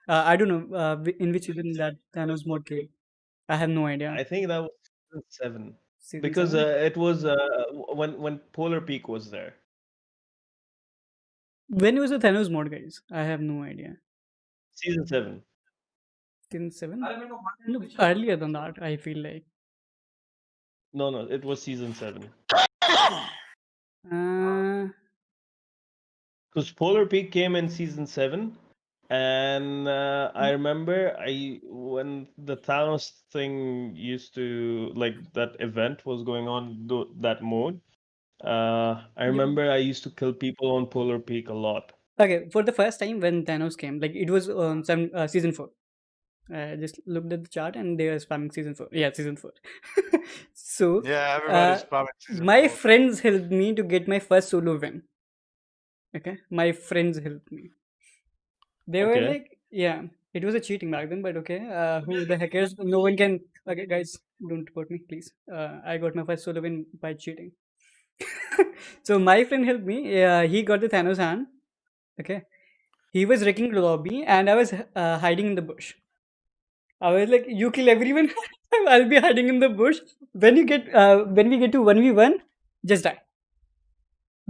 I don't know in which season that Thanos mode came. I have no idea. I think that was season 7. Season Because 7? it was when Polar Peak was there. When was the Thanos mode, guys? I have no idea. Season 7. Season 7? No, earlier than that, I feel like. No, it was season 7. Because Polar Peak came in season 7, and I remember when the Thanos thing used to, like, that event was going on, that mode. I remember I used to kill people on Polar Peak a lot. Okay, for the first time when Thanos came, like it was season 4. I just looked at the chart and they were spamming season 4. Yeah, season 4. So, Yeah, everybody's spamming season my 4. friends helped me to get my first solo win. Okay, my friends helped me. They were Okay. like, yeah, it was a cheating back then, but okay. Who the heck cares? No one can. Okay, guys, don't report me, please. I got my first solo win by cheating. So my friend helped me. He got the Thanos hand. Okay, he was wrecking the lobby, and I was hiding in the bush. I was like, "You kill everyone, I'll be hiding in the bush. When we get to 1v1, just die.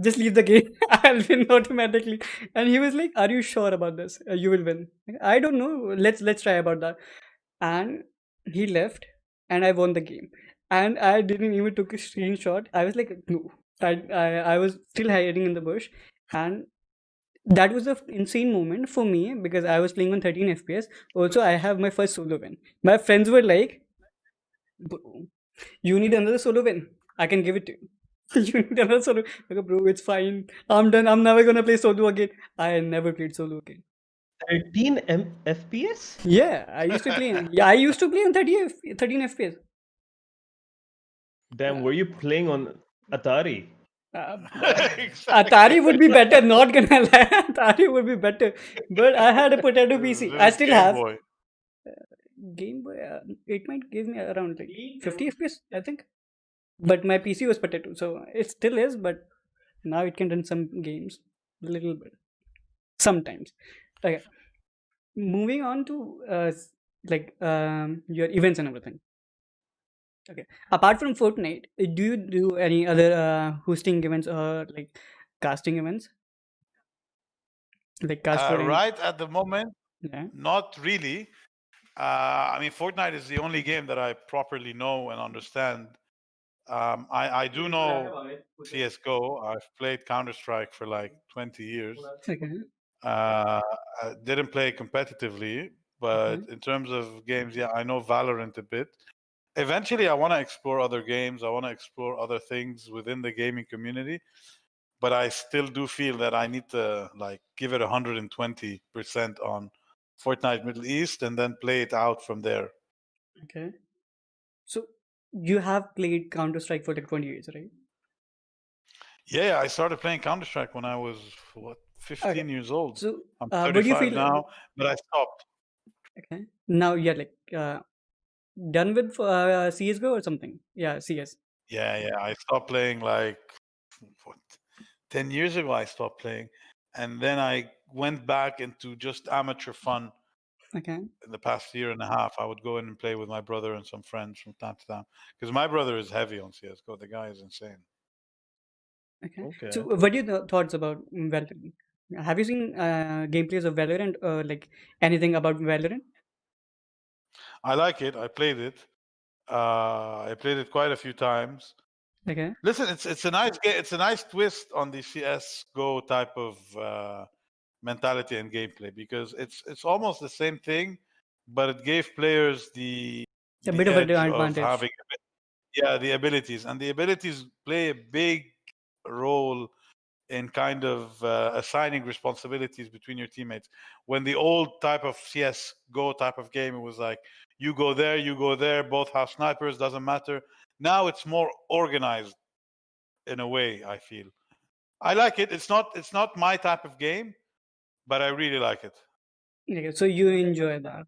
Just leave the game. I'll win automatically." And he was like, "Are you sure about this? You will win." I don't know. Let's try about that. And he left, and I won the game. And I didn't even took a screenshot. I was like, no. I was still hiding in the bush, and that was an insane moment for me because I was playing on 13 FPS. Also, I have my first solo win. My friends were like, "Bro, you need another solo win. I can give it to you." You need another solo. Like, bro, it's fine. I'm done. I'm never gonna play solo again. I never played solo again. 13 FPS? Yeah, I used to play. Yeah, I used to play on 13 FPS. Damn, were you playing on Atari? Exactly. Atari would be better. Not gonna lie, Atari would be better. But I had a potato PC. I This still Game have Boy. Game Boy. It might give me around like 50 FPS, I think. But my PC was potato, so it still is. But now it can run some games a little bit sometimes. Okay, moving on to your events and everything. Okay, apart from Fortnite, do you do any other hosting events or like casting events, like cast for any? Right at the moment, Yeah. not really. I mean, Fortnite is the only game that I properly know and understand. I do know CS:GO. I've played Counter Strike for like 20 years. Okay. I didn't play competitively, but in terms of games, yeah, I know Valorant a bit. Eventually, I want to explore other games. I want to explore other things within the gaming community, but I still do feel that I need to like give it 120% on Fortnite Middle East and then play it out from there. Okay. So you have played Counter Strike for like 20 years, right? Yeah, I started playing Counter Strike when I was what 15 Okay. years old. So I'm what do you 35 feel? now, but I stopped. Okay. Now you're like done with CS:GO or something? Yeah, CS. Yeah, I stopped playing like what 10 years ago. I stopped playing, and then I went back into just amateur fun. Okay. In the past year and a half, I would go in and play with my brother and some friends from time to time because my brother is heavy on CS:GO. The guy is insane. Okay. Okay. So what are your thoughts about Valorant? Have you seen gameplays of Valorant or like anything about Valorant? I like it. I played it. I played it quite a few times. Okay. Listen, it's a nice it's a nice twist on the CS:GO type of mentality and gameplay because it's almost the same thing, but it gave players A the bit of an edge of advantage. having the abilities, and the abilities play a big role in kind of assigning responsibilities between your teammates. When the old type of CS:GO type of game, it was like you go there, both have snipers, doesn't matter. Now it's more organized in a way. I feel I like it. It's not my type of game, but I really like it. Okay, so you enjoy that.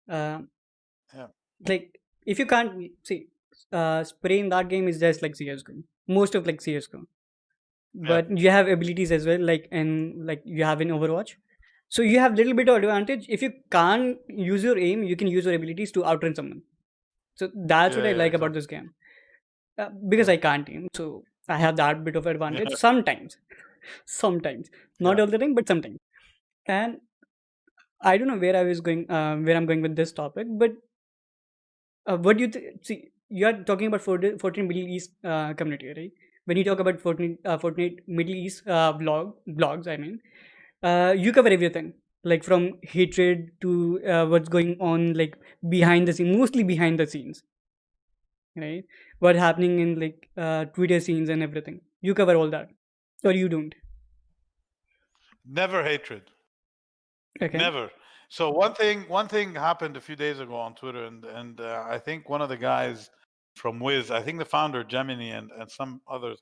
Yeah. Like if you can't see, spray in that game is just like CS:GO. Most of like CS:GO. But you have abilities as well, like you have in Overwatch. So you have little bit of advantage. If you can't use your aim, you can use your abilities to outrun someone. So that's what I like about this game. Because I can't aim, so I have that bit of advantage sometimes. Sometimes, not all the time, but sometimes. And I don't know where I'm going with this topic, but what do you see? You are talking about Fortnite Middle East community, right? When you talk about Fortnite Middle East blogs, I mean, you cover everything, like from hatred to what's going on, like behind the scene, mostly behind the scenes, right? What happening in like Twitter scenes and everything. You cover all that, or you don't? Never hatred. Okay. Never. So one thing happened a few days ago on Twitter, and I think one of the guys from Wiz, I think the founder Gemini and some others,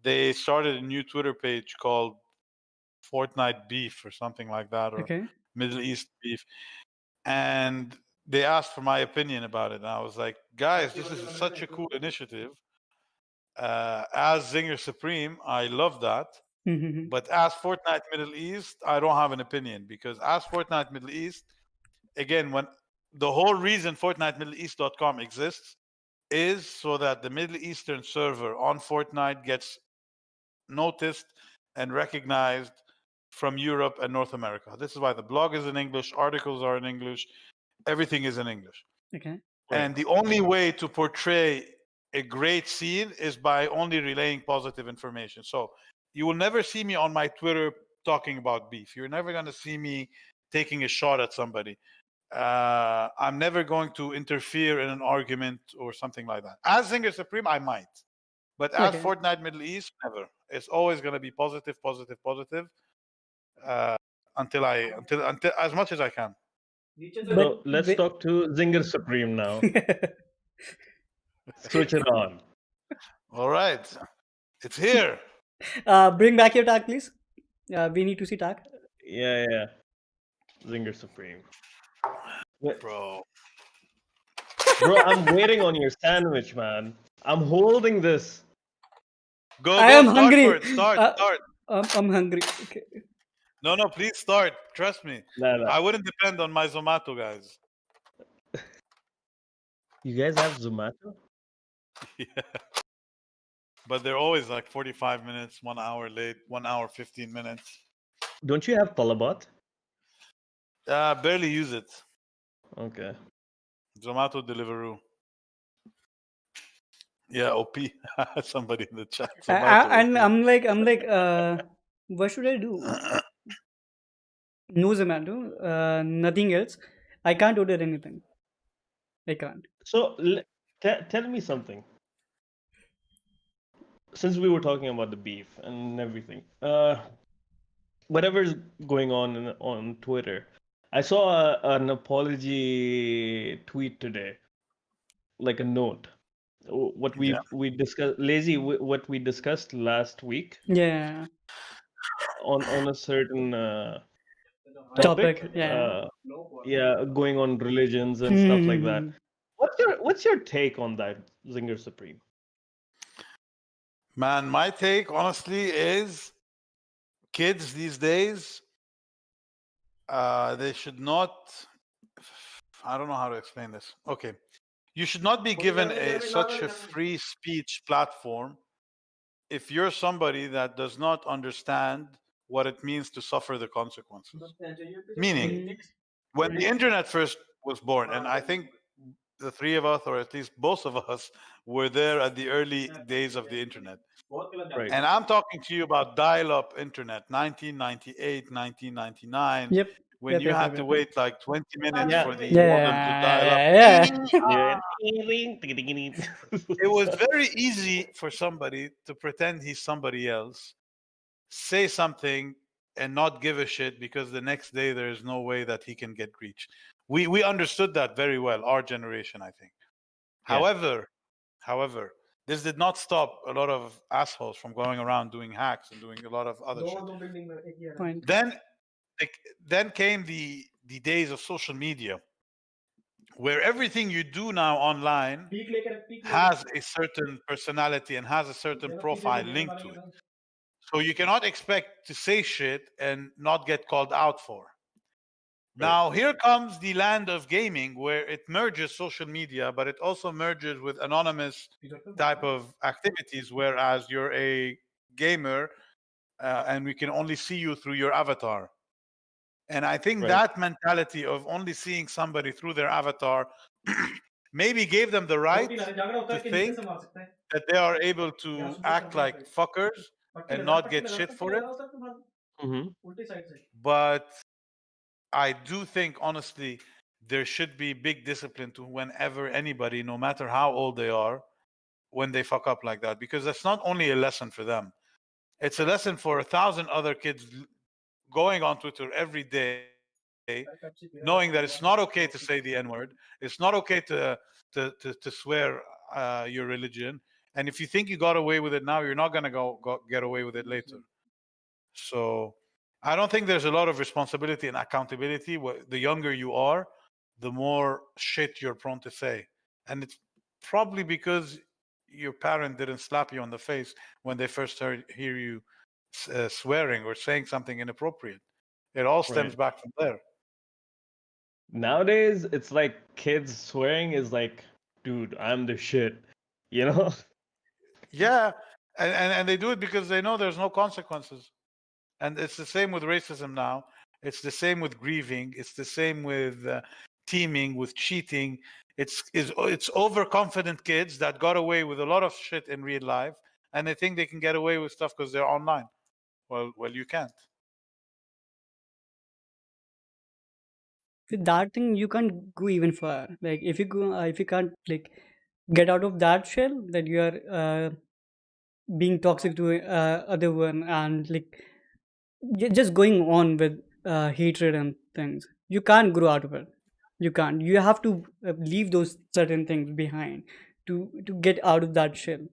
they started a new Twitter page called Fortnite Beef or something like that, or Okay. Middle East Beef, and they asked for my opinion about it, and I was like, guys, this is such a cool initiative. As Zinger Supreme, I love that. Mm-hmm. But as Fortnite Middle East, I don't have an opinion, because as Fortnite Middle East, again, when the whole reason FortniteMiddleEast.com exists is so that the Middle Eastern server on Fortnite gets noticed and recognized from Europe and North America. This is why the blog is in English, articles are in English, everything is in English. Okay. And the only way to portray a great scene is by only relaying positive information. So you will never see me on my Twitter talking about beef. You're never going to see me taking a shot at somebody. I'm never going to interfere in an argument or something like that. As Zinger Supreme, I might. But as Okay. Fortnite Middle East, never. It's always going to be positive, positive, positive, until as much as I can. So let's wait- talk to Zinger Supreme now. Switch it on. All right. It's here. Bring back your tag, please. We need to see tag. Yeah. Zinger Supreme. Bro. Bro, I'm waiting on your sandwich, man. I'm holding this. Go, I go, am start hungry. for it. Start. I'm hungry. Okay. No, please start. Trust me. Nah. I wouldn't depend on my Zomato guys. You guys have Zomato? Yeah. But they're always like 45 minutes, 1 hour late, 1 hour, 15 minutes. Don't you have Talabat? Barely use it. Okay. Zomato Deliveroo. Yeah, OP. Somebody in the chat. And I'm like, what should I do? No Zomato, nothing else. I can't order anything. I can't. So tell me something. Since we were talking about the beef and everything, whatever's going on Twitter, I saw an apology tweet today, like a note. What we discussed, what we discussed last week Yeah. on a certain Topic. Yeah. going on religions and stuff like that. Hmm. What's your take on that, Zinger Supreme? Man, my take, honestly, is kids these days, they should not. I don't know how to explain this. Okay. You should not be given such a free speech platform if you're somebody that does not understand what it means to suffer the consequences. Meaning, when the internet first was born, and I think the three of us, or at least both of us, were there at the early days of the internet. Right. And I'm talking to you about dial-up internet, 1998, 1999. Yep. When you had to wait like 20 minutes Yeah. for the modem to dial up. Yeah. It was very easy for somebody to pretend he's somebody else, say something, and not give a shit, because the next day there is no way that he can get reached. We understood that very well, our generation, I think. Yeah. However, this did not stop a lot of assholes from going around doing hacks and doing a lot of other shit. Point. Then came the days of social media, where everything you do now online has a certain personality and has a certain profile linked to it. So you cannot expect to say shit and not get called out for. Now, here comes the land of gaming, where it merges social media, but it also merges with anonymous type of activities, whereas you're a gamer and we can only see you through your avatar. And I think that mentality of only seeing somebody through their avatar maybe gave them the right to think that they are able to act like fuckers and not get shit for it. Mm-hmm. But I do think, honestly, there should be big discipline to whenever anybody, no matter how old they are, when they fuck up like that. Because that's not only a lesson for them. It's a lesson for 1,000 other kids going on Twitter every day, knowing that it's not okay to say the N-word, it's not okay to swear your religion, and if you think you got away with it now, you're not gonna go get away with it later. So I don't think there's a lot of responsibility and accountability. The younger you are, the more shit you're prone to say, and it's probably because your parent didn't slap you on the face when they first hear you swearing or saying something inappropriate. It all stems Right. back from there. Nowadays, it's like kids swearing is like, dude, I'm the shit. You know? Yeah, and they do it because they know there's no consequences. And it's the same with racism now. It's the same with grieving. It's the same with teaming, with cheating. It's overconfident kids that got away with a lot of shit in real life, and they think they can get away with stuff because they're online. Well, you can't. With that thing, you can't go even far. Like if you can't like get out of that shell that you are being toxic to other one, and like just going on with hatred and things, you can't grow out of it. You can't. You have to leave those certain things behind to get out of that shell.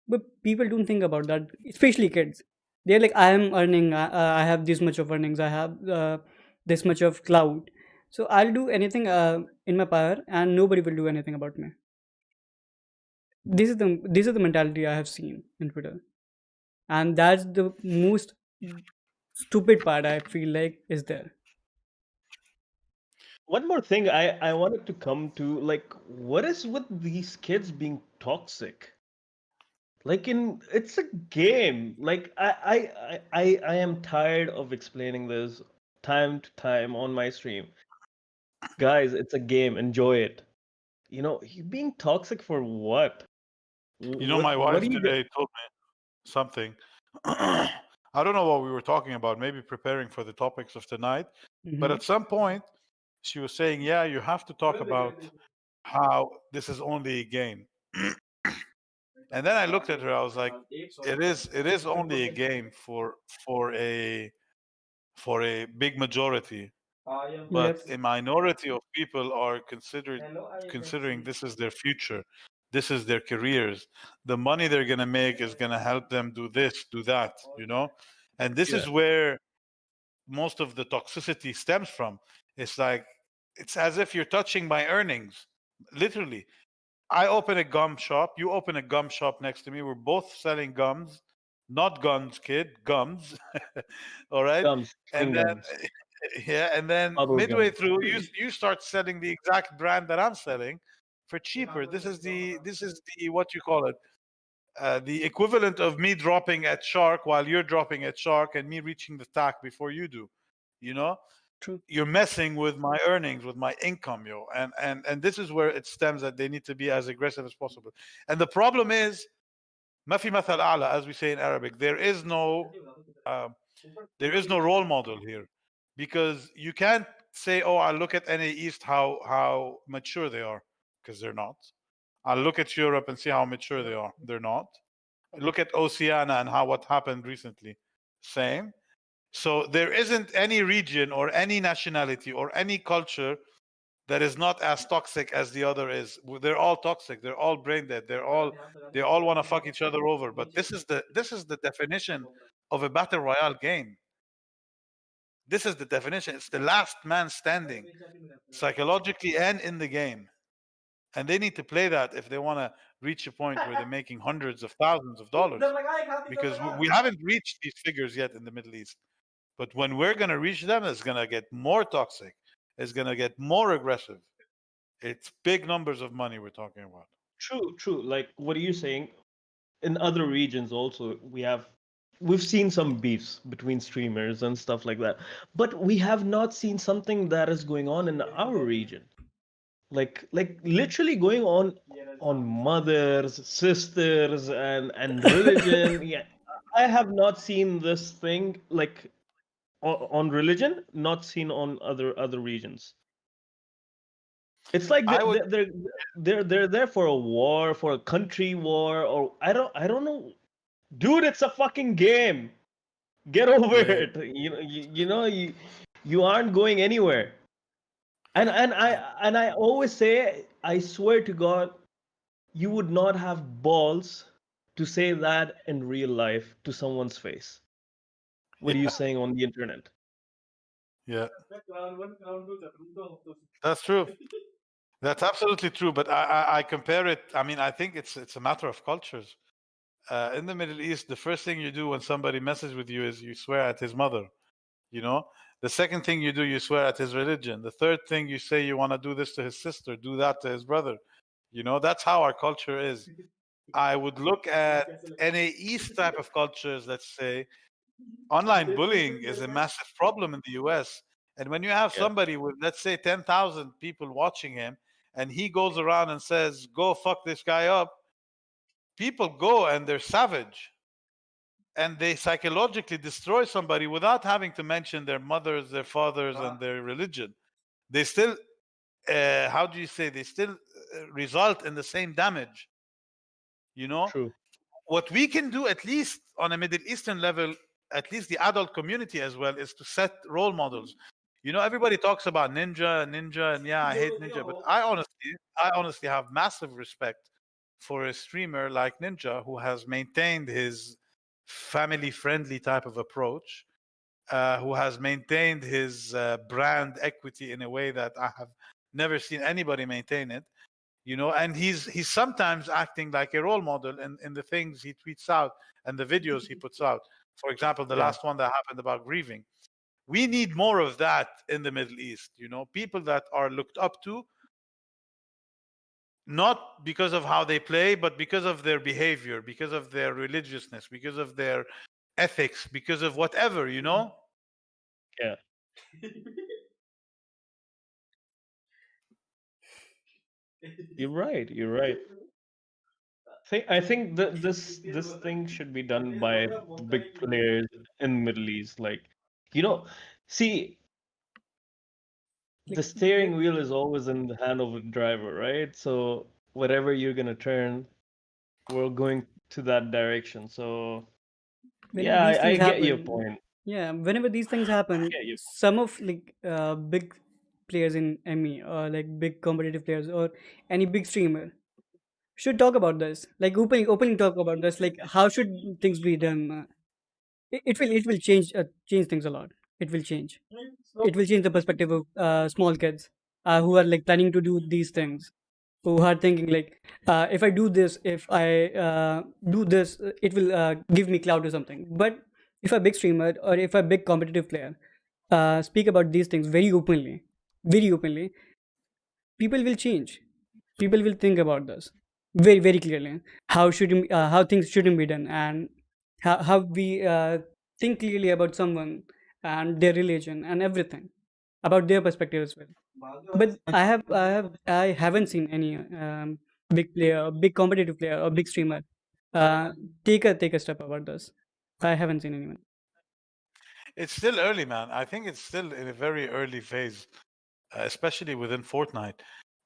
But people don't think about that, especially kids. They're like, I am earning, I have this much of earnings, I have this much of clout, so I'll do anything in my power and nobody will do anything about me. This is the mentality I have seen in Twitter, and that's the most stupid part I feel like is there. One more thing I wanted to come to, like, what is with these kids being toxic? Like, it's a game. Like, I am tired of explaining this time to time on my stream. Guys, it's a game. Enjoy it. You know, you being toxic for what? You know, my What wife do you today told me something. I don't know what we were talking about, maybe preparing for the topics of tonight. But Mhm. at some point, she was saying, yeah, you have to talk about how this is only a game. And then I looked at her, I was like, it is only a game for a big majority. But Yes. a minority of people are considering this is their future, this is their careers, the money they're going to make is going to help them do this, do that, and this Yeah. is where most of the toxicity stems from. It's like, it's as if you're touching my earnings, literally. I open a gum shop, you open a gum shop next to me, we're both selling gums, not guns, kid, gums. All right. Gums, And chewing then gums, yeah, and then bubble midway gum. through, you start selling the exact brand that I'm selling for cheaper. This is the what you call it, the equivalent of me dropping at shark while you're dropping at shark, and me reaching the tack before you do. You know, True. you're messing with my earnings, with my income, yo, and this is where it stems that they need to be as aggressive as possible. And the problem is, ما في مثل أعلى, as we say in Arabic. There is no role model here, because you can't say, oh, I look at NA East, how mature they are, because they're not. I look at Europe and see how mature they are. They're not. Look at Oceania and what happened recently. Same. So there isn't any region or any nationality or any culture that is not as toxic as the other is. They're all toxic. They're all brain dead. They all want to fuck each other over. But this is the definition of a battle royale game. This is the definition. It's the last man standing, psychologically and in the game. And they need to play that if they want to reach a point where they're making hundreds of thousands of dollars. Because we haven't reached these figures yet in the Middle East. But when we're going to reach them, it's going to get more toxic. It's going to get more aggressive. It's big numbers of money we're talking about. True. Like, what are you saying? In other regions also, we've seen some beefs between streamers and stuff like that, but we have not seen something that is going on in our region. Like literally going on mothers, sisters, and religion. Yeah, I have not seen this thing like on religion, not seen on other regions. It's like I would they're there for a war, for a country war, or I don't know. Dude, it's a fucking game. Get over Yeah. it. You aren't going anywhere. And I always say, I swear to God, you would not have balls to say that in real life to someone's face. What are you saying on the internet? Yeah, that's true. That's absolutely true. But I compare it. I mean, I think it's a matter of cultures. In the Middle East, the first thing you do when somebody messes with you is you swear at his mother. You know, the second thing you do, you swear at his religion. The third thing you say, you want to do this to his sister, do that to his brother. You know, that's how our culture is. I would look at NA East type of cultures, let's say. Online bullying is a massive problem in the US. And when you have Yeah, somebody with, let's say, 10,000 people watching him, and he goes around and says, go fuck this guy up, people go and they're savage. And they psychologically destroy somebody without having to mention their mothers, their fathers, and their religion. They still, how do you say, they still result in the same damage. You know, true. what we can do, at least on a Middle Eastern level, at least the adult community as well, is to set role models. You know, everybody talks about ninja, and yeah, I hate ninja, but I honestly have massive respect for a streamer like Ninja who has maintained his family-friendly type of approach, who has maintained his brand equity in a way that I have never seen anybody maintain it. You know, and he's sometimes acting like a role model in the things he tweets out and the videos he puts out. For example, the Yeah. last one that happened about grieving. We need more of that in the Middle East. You know, people that are looked up to, not because of how they play, but because of their behavior, because of their religiousness, because of their ethics, because of whatever, you know. Yeah. You're right. You're right. I think that this thing should be done by big players in Middle East. Like, you know, see, the steering wheel is always in the hand of the driver, right? So whatever you're gonna turn, we're going to that direction. So Whenever yeah, these I things get your happen, point. yeah, whenever these things happen, I get your some of like big players in ME or like big competitive players or any big streamer should talk about this, like openly talk about this, like how should things be done. It will change things a lot. It will change. It will change the perspective of small kids who are like planning to do these things, who are thinking like, if I do this, if I do this, it will give me clout or something. But if a big streamer or if a big competitive player speak about these things very openly, people will change. People will think about this very clearly, how things shouldn't be done, and how we think clearly about someone and their religion and everything about their perspective as well. But I haven't seen any big player, big competitive player or big streamer uh, take a step about this. I haven't seen anyone. It's still early, man. I think it's still in a very early phase, especially within Fortnite.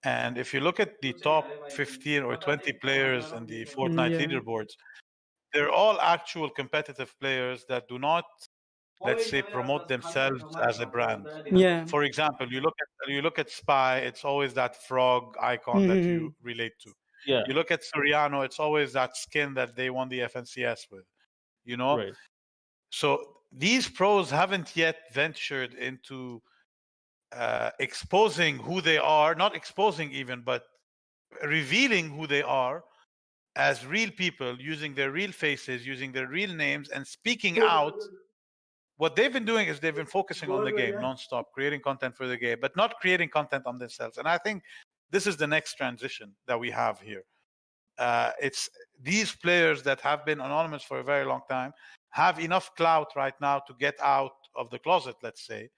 And if you look at the top 15 or 20 players in the Fortnite Yeah. leaderboards, they're all actual competitive players that do not, let's say, promote themselves as a brand. Yeah. For example, you look at Spy, it's always that frog icon that Mm-hmm. you relate to. Yeah, You look at Soriano, it's always that skin that they won the FNCS with. You know, right. so these pros haven't yet ventured into exposing who they are, not exposing even, but revealing who they are as real people, using their real faces, using their real names, and speaking out. What they've been doing is they've been focusing on the game nonstop, creating content for the game, but not creating content on themselves. And I think this is the next transition that we have here. It's these players that have been anonymous for a very long time have enough clout right now to get out of the closet, let's say,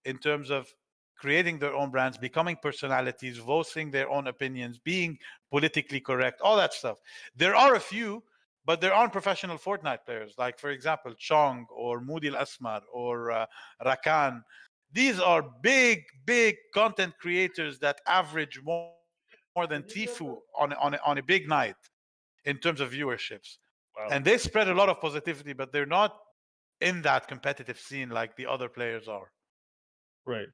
in terms of creating their own brands, becoming personalities, voicing their own opinions, being politically correct, all that stuff. There are a few, but there aren't professional Fortnite players. Like, for example, Chong or Moody Al Asmar or Rakan. These are big content creators that average more than Tifu on a big night in terms of viewerships. Wow. And they spread a lot of positivity, but they're not in that competitive scene like the other players are. Right.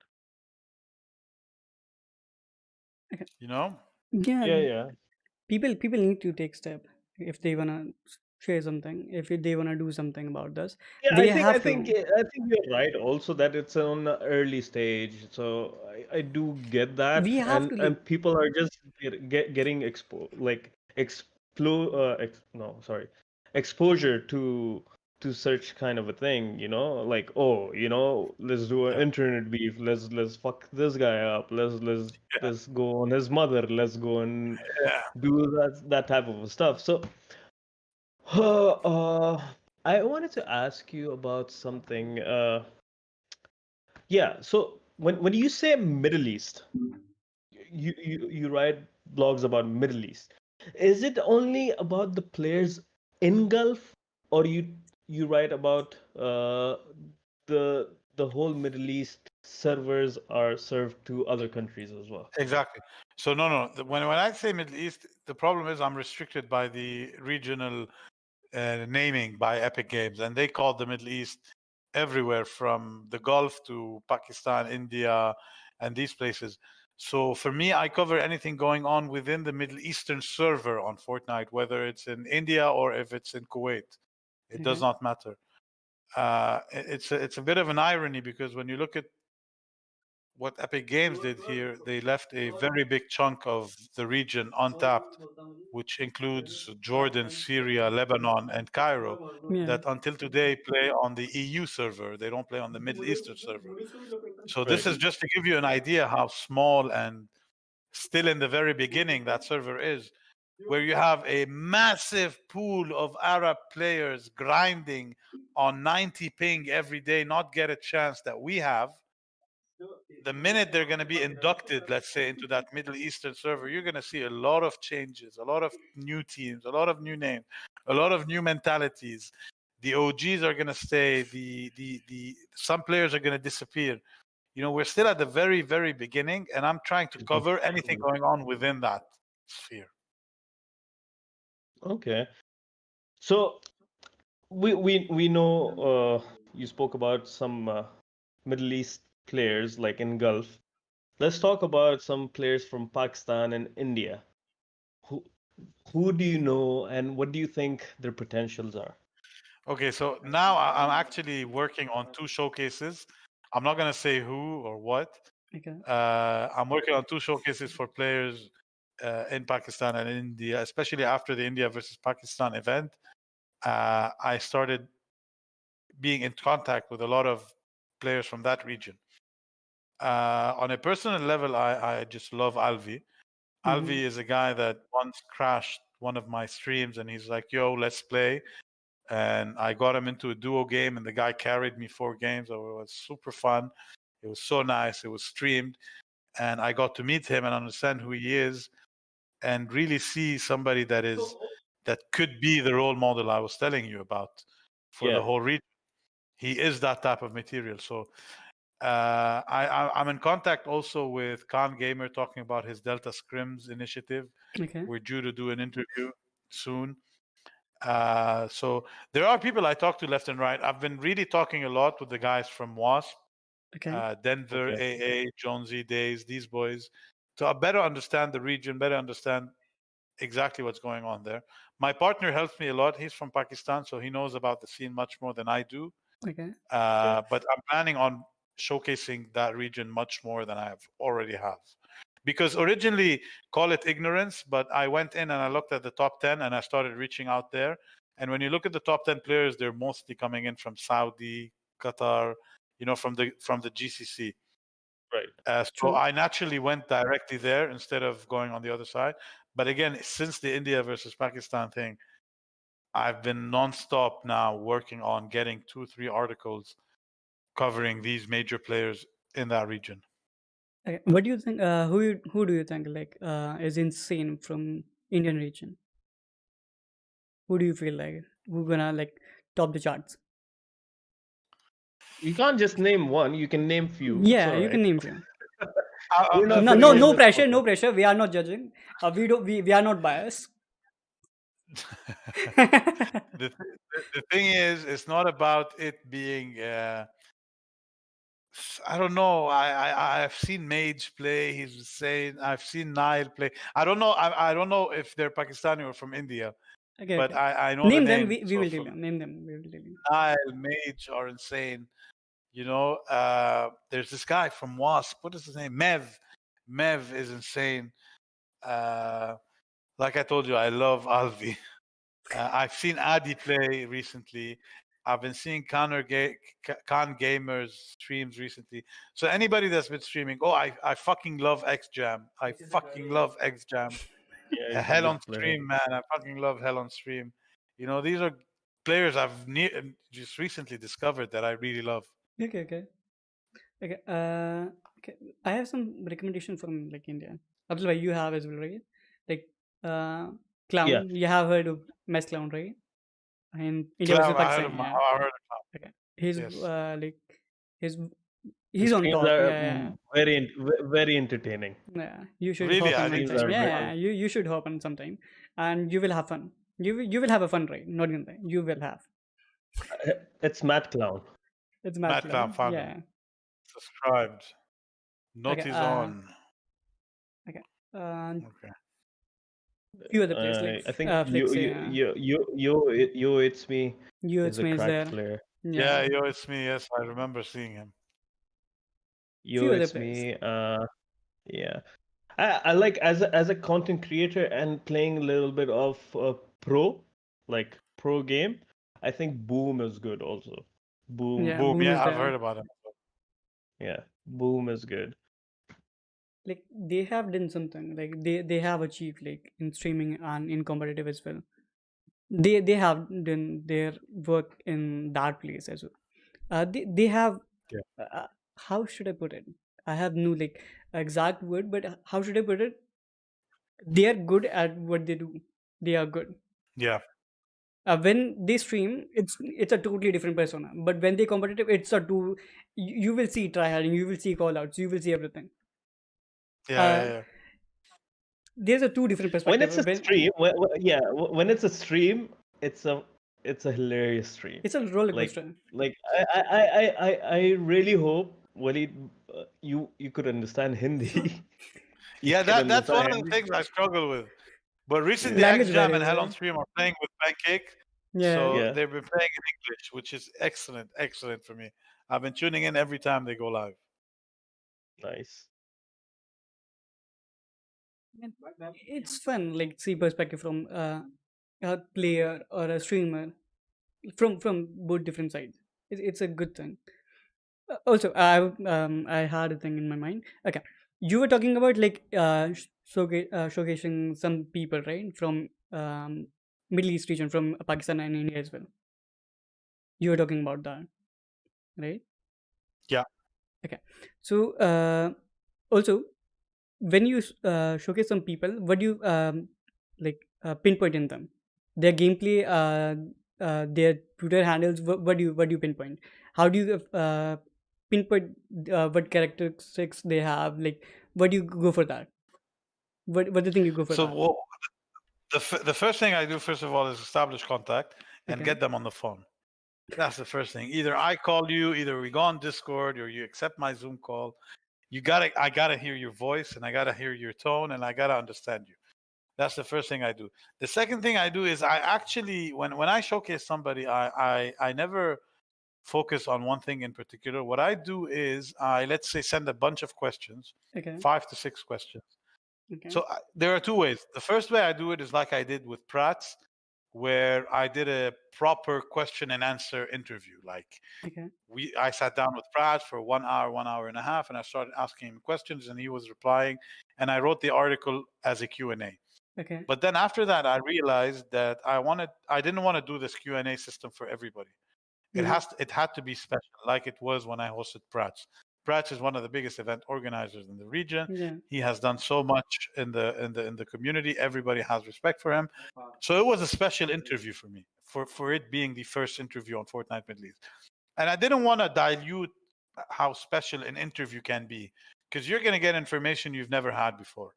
You know? Yeah, Yeah. people need to take step if they wanna share something, if they wanna do something about this. Yeah, They I think have to. you're right. Also, that it's on the early stage, so I do get that, We have to and people are just getting exposure to such kind of a thing. You know, like, oh, let's do an Yeah. internet beef. Let's fuck this guy up. Let's go on his mother. Let's go and Yeah. do that type of stuff. So. I wanted to ask you about something. Yeah, so when you say Middle East, you write blogs about Middle East. Is it only about the players in Gulf, or you write about the whole Middle East servers are served to other countries as well? Exactly. So no. When I say Middle East, the problem is I'm restricted by the regional naming by Epic Games, and they call the Middle East everywhere from the Gulf to Pakistan, India, and these places. So for me, I cover anything going on within the Middle Eastern server on Fortnite, whether it's in India or if it's in Kuwait. It does Okay. not matter. It's a bit of an irony because when you look at what Epic Games did here, they left a very big chunk of the region untapped, which includes Jordan, Syria, Lebanon, and Cairo, Yeah. that until today play on the EU server. They don't play on the Middle Eastern server. So this is just to give you an idea how small and still in the very beginning that server is, where you have a massive pool of Arab players grinding on 90 ping every day, not get a chance that we have. The minute they're going to be inducted, let's say, into that Middle Eastern server, you're going to see a lot of changes, a lot of new teams, a lot of new names, a lot of new mentalities. The OGs are going to stay. The some players are going to disappear. We're still at the very, very beginning, and I'm trying to cover anything going on within that sphere. Okay. So we know you spoke about some Middle East players like in Gulf. Let's talk about some players from Pakistan and India. Who do you know, and what do you think their potentials are? Okay, so now I'm actually working on 2 showcases. I'm not going to say who or what. Okay. I'm working on 2 showcases for players in Pakistan and India, especially after the India versus Pakistan event. I started being in contact with a lot of players from that region. On a personal level, I just love Alvi. Alvi is a guy that once crashed one of my streams, and he's like, yo, let's play. And I got him into a duo game, and the guy carried me 4 games. So it was super fun. It was so nice. It was streamed. And I got to meet him and understand who he is and really see somebody that could be the role model I was telling you about for the whole region. He is that type of material. So I'm in contact also with Khan Gamer talking about his Delta Scrims initiative. Okay. We're due to do an interview soon. So there are people I talk to left and right. I've been really talking a lot with the guys from WASP, Okay. Denver, AA, Jonesy Days, these boys, to better understand the region, better understand exactly what's going on there. My partner helps me a lot. He's from Pakistan, so he knows about the scene much more than I do. Okay. But I'm planning on showcasing that region much more than I already have. Because originally, call it ignorance, but I went in and I looked at the top 10 and I started reaching out there. And when you look at the top 10 players, they're mostly coming in from Saudi, Qatar, from the GCC. Right. So I naturally went directly there instead of going on the other side. But again, since the India versus Pakistan thing, I've been nonstop now working on getting 2-3 articles covering these major players in that region. Okay. What do you think? Who do you think is insane from Indian region? Who do you feel like who gonna top the charts? You can't just name one. You can name few. Yeah, you can name few. We're not No, putting no, in no the- pressure, no pressure. We are not judging. We are not biased. The thing is, it's not about it being. I don't know. I've seen Mage play. He's insane. I've seen Nile play. I don't know. I don't know if they're Pakistani or from India, Okay, but okay. I know Name the them. name. We So will tell from you. Name them. We will tell you. Nile, Mage are insane. You know, there's this guy from Wasp. What is his name? Mev. Mev is insane. Like I told you, I love Alvi. I've seen Adi play recently. I've been seeing Khan Gamers streams recently. So anybody that's been streaming, I fucking love XJam. I fucking love XJam. Yeah, he's a Hell good on player. Stream, man. I fucking love Hell on Stream. You know, these are players I've just recently discovered that I really love. Okay, okay. Okay. Okay. I have some recommendation from like India. Abdul, you have as well, right? Like, Clown. Yeah. You have heard of Mess Clown, right? In India versus Clown, I heard Pakistan. of Yeah. I heard of Clown. Okay. He's Yes. like he's His on streams top. are Yeah, very entertaining. yeah. You should Really, hop I on didn't sometime. Streams Yeah, are yeah. You should hop on sometime, and you will have fun. You will have a fun ride. Not gonna lie. You will have. It's Matt Clown. It's Matt Matt Clown, Clown. found Yeah. him. Subscribed. Notice on. Okay. Okay. Few other players like I think Flix, It's Me you is it's a me is there. cracked player. Yeah, yo, it's me. Yes, I remember seeing him. Few other It's Me. Yeah. I like as a content creator and playing a little bit of pro game. I think Boom is good also. Boom. Yeah, Boom. Boom Yeah, is I've there. heard about him. Yeah, Boom is good. Like they have done something. Like they have achieved like in streaming and in competitive as well. They have done their work in that place as well. They have. Yeah. How should I put it? I have no like exact word, but how should I put it? They are good at what they do. They are good. Yeah. When they stream, it's a totally different persona. But when they competitive, it's a two. You will see tryharding, you will see call outs, you will see everything. Yeah. There's a two different When perspectives. it's a stream, when it's a stream, it's a hilarious stream. It's a roller coaster. Like I really hope Waleed, you could understand Hindi. Yeah, can that's one of understand the things I struggle with. But recently, Language XJam barrier, and Hell on right? Stream are playing with Pancake. Yeah. So Yeah. they've been playing in English, which is excellent for me. I've been tuning in every time they go live. Nice. It's fun, like see perspective from a player or a streamer from both different sides. It's a good thing. Also, I had a thing in my mind. Okay, you were talking about like showcasing some people, right, from Middle East region, from Pakistan and India as well. You were talking about that, right? Yeah. Okay. So also, when you showcase some people, what do you pinpoint in them? Their gameplay, their Twitter handles. What do you pinpoint? How do you pinpoint what characteristics they have? Like, what do you go for that? What do you think you go for So that? the first thing I do, first of all, is establish contact and Okay. get them on the phone. That's the first thing. Either I call you, either we go on Discord, or you accept my Zoom call. I gotta hear your voice, and I gotta hear your tone, and I gotta understand you. That's the first thing I do. The second thing I do is I actually, when I showcase somebody, I never focus on one thing in particular. What I do is let's say send a bunch of questions, Okay. 5 to 6 questions. Okay. So there are two ways. The first way I do it is like I did with Prats, where I did a proper question and answer interview. Like Okay. I sat down with Prats for 1 hour, 1 hour and a half, and I started asking him questions, and he was replying, and I wrote the article as a Q&A. Okay. But then after that, I realized that I didn't want to do this Q&A system for everybody. It had to be special, like it was when I hosted Prats. Prats is one of the biggest event organizers in the region. Yeah. He has done so much in the community. Everybody has respect for him. So it was a special interview for me, for it being the first interview on Fortnite Middle East. And I didn't want to dilute how special an interview can be, because you're going to get information you've never had before.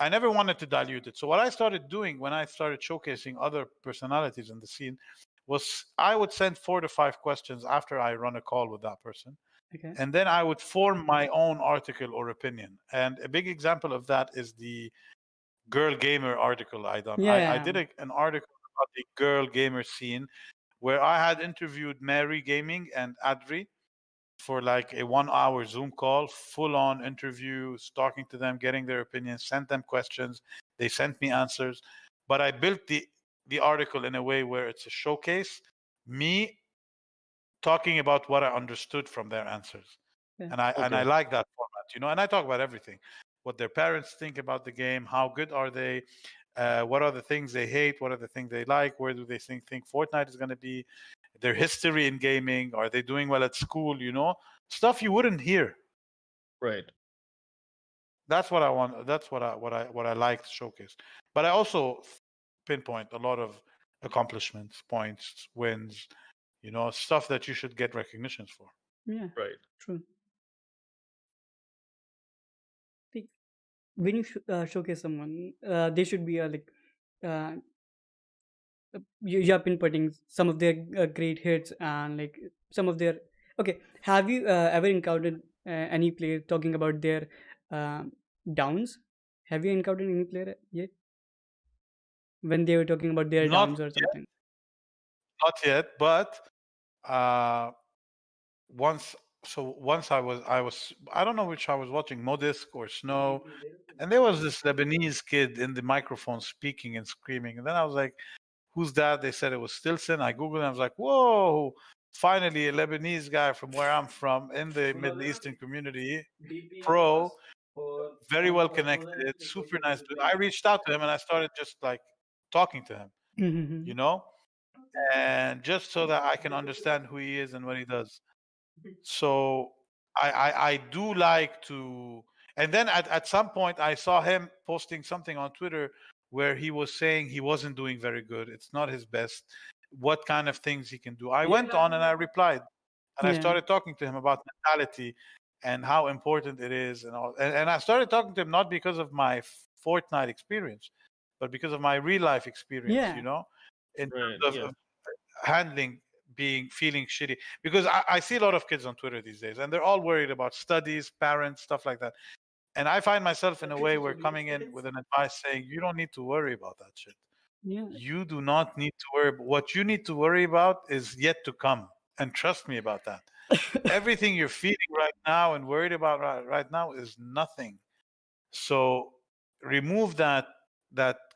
I never wanted to dilute it. So what I started doing when I started showcasing other personalities in the scene was I would send 4 to 5 questions after I run a call with that person. Okay. And then I would form my own article or opinion. And a big example of that is the girl gamer article I done. I did an article about the girl gamer scene where I had interviewed Mary Gaming and Adri for like a 1-hour Zoom call, full on interviews, talking to them, getting their opinions, sent them questions. They sent me answers. But I built the article in a way where it's a showcase, me talking about what I understood from their answers. Yeah. And I like that format, and I talk about everything. What their parents think about the game, how good are they, what are the things they hate, what are the things they like, where do they think Fortnite is going to be, their history in gaming, are they doing well at school, stuff you wouldn't hear. Right. That's what I want. That's what I like to showcase. But I also pinpoint a lot of accomplishments, points, wins, stuff that you should get recognitions for. Yeah. Right. True. When you showcase someone, they should be you have been putting some of their great hits and like some of their. Okay, have you ever encountered any player talking about their downs? Have you encountered any player yet when they were talking about their Not downs or yet. something? Not yet, but once I was I don't know which I was watching, Modisk or Snow, and there was this Lebanese kid in the microphone speaking and screaming, and then I was like, who's that? They said it was Stilson. I googled and I was like, whoa, finally a Lebanese guy from where I'm from in the Middle Eastern community, pro, very well connected, super nice dude. I reached out to him and I started just like talking to him, Mhm. and just so that I can understand who he is and what he does. So I do like to, and then at some point I saw him posting something on Twitter where he was saying he wasn't doing very good. It's not his best. What kind of things he can do. I went on and I replied and I Yeah. started talking to him about mentality and how important it is and all. And I started talking to him not because of my Fortnite experience, but because of my real life experience, Yeah. in Right. terms Yeah. of handling feeling shitty, because I see a lot of kids on Twitter these days and they're all worried about studies, parents, stuff like that. And I find myself in a way where coming in with an advice saying you don't need to worry about that shit. Yeah. You do not need to worry. What you need to worry about is yet to come, and trust me about that. Everything you're feeling right now and worried about right now is nothing. So remove that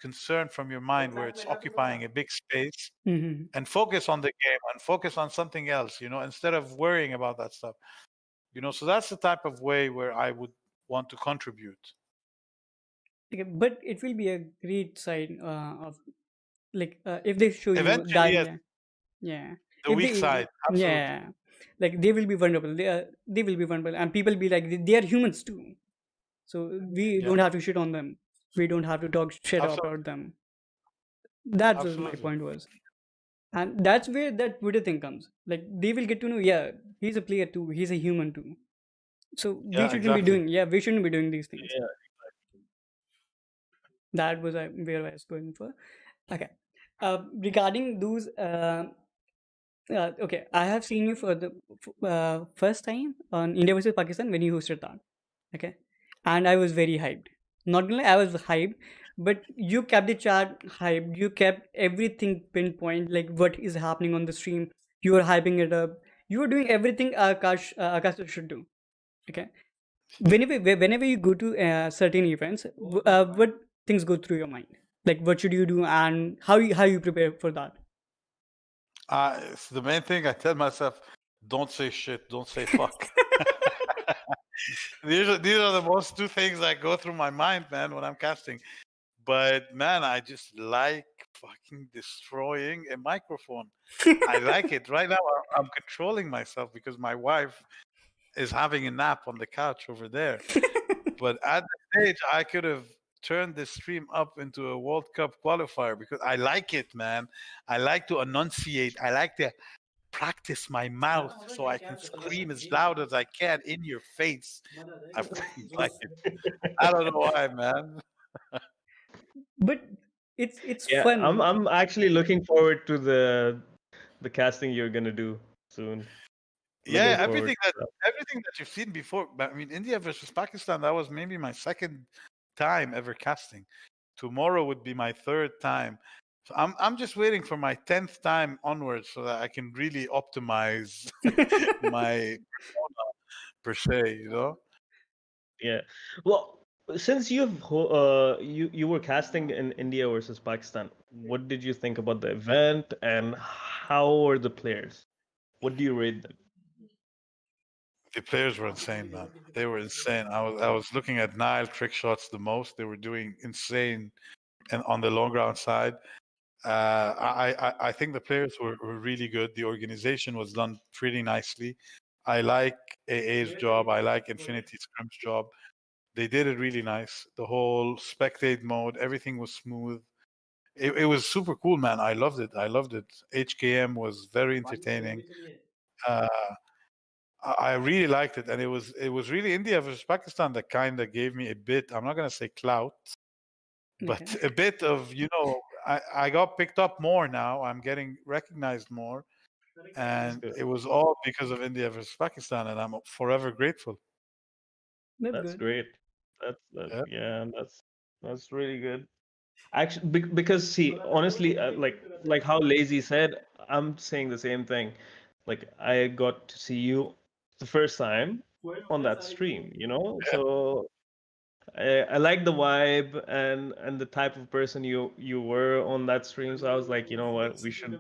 concern from your mind where it's occupying a big space, Mhm. and focus on the game and focus on something else, instead of worrying about that stuff. So that's the type of way where I would want to contribute. Okay, but it will be a great sign of like if they show you Eventually, yes, that. Yeah. the If weak they, side, absolutely. yeah, like they will be vulnerable. They will be vulnerable, and people be like they are humans too. So we Yeah. don't have to shit on them. We don't have to talk shit Absolutely. about them. That's what my Absolutely. point was, and that's where that Twitter thing comes. Like they will get to know, yeah, he's a player too. He's a human too. So we Yeah, shouldn't be exactly. doing. Yeah, we shouldn't be doing these things. Yeah. That was where I was going for. Okay. Regarding those, okay, I have seen you for the first time on India versus Pakistan when you hosted that. Okay, and I was very hyped. Not only I was hyped, but you kept the chat hyped. You kept everything pinpoint, like what is happening on the stream. You were hyping it up. You were doing everything Akash should do. Okay, whenever you go to certain events, what things go through your mind? Like what should you do and how you prepare for that? It's the main thing I tell myself: don't say shit, don't say fuck. these are the most two things that go through my mind, man, when I'm casting. But man, I just like fucking destroying a microphone. I like it. Right now, I'm controlling myself because my wife is having a nap on the couch over there. But at the stage, I could have turned this stream up into a World Cup qualifier because I like it, man. I like to enunciate. I like to practice my mouth so I can scream as loud as I can in your face. I fucking like it. I don't know why, man. But it's Yeah, fun. I'm actually looking forward to the casting you're gonna do soon. Yeah, Looking forward to that. everything that you've seen before. But I mean, India versus Pakistan, that was maybe my second time ever casting. Tomorrow would be my third time. So I'm just waiting for my 10th time onwards so that I can really optimize my persona per se, you know? Yeah. Well, since you were casting in India versus Pakistan, what did you think about the event and how were the players? What do you rate them? The players were insane, man. They were insane. I was looking at Nile trick shots the most. They were doing insane and on the long ground side. I think the players were really good. The organization was done pretty nicely. I like AA's job. I like Infinity Scrim's job. They did it really nice. The whole spectate mode, everything was smooth. It was super cool, man. I loved it. I loved it. HKM was very entertaining. I really liked it, and it was really India versus Pakistan that kind of gave me a bit. I'm not gonna say clout, but Okay. a bit of I got picked up more now. I'm getting recognized more, and good. it was all because of India versus Pakistan, and I'm forever grateful. That's That's good. great. Yeah. Yeah, that's really good. Actually, because see, honestly, like how Lazy said, I'm saying the same thing. Like I got to see you the first time on that stream, Yeah. so I like the vibe and the type of person you were on that stream. So I was like, you know what, we should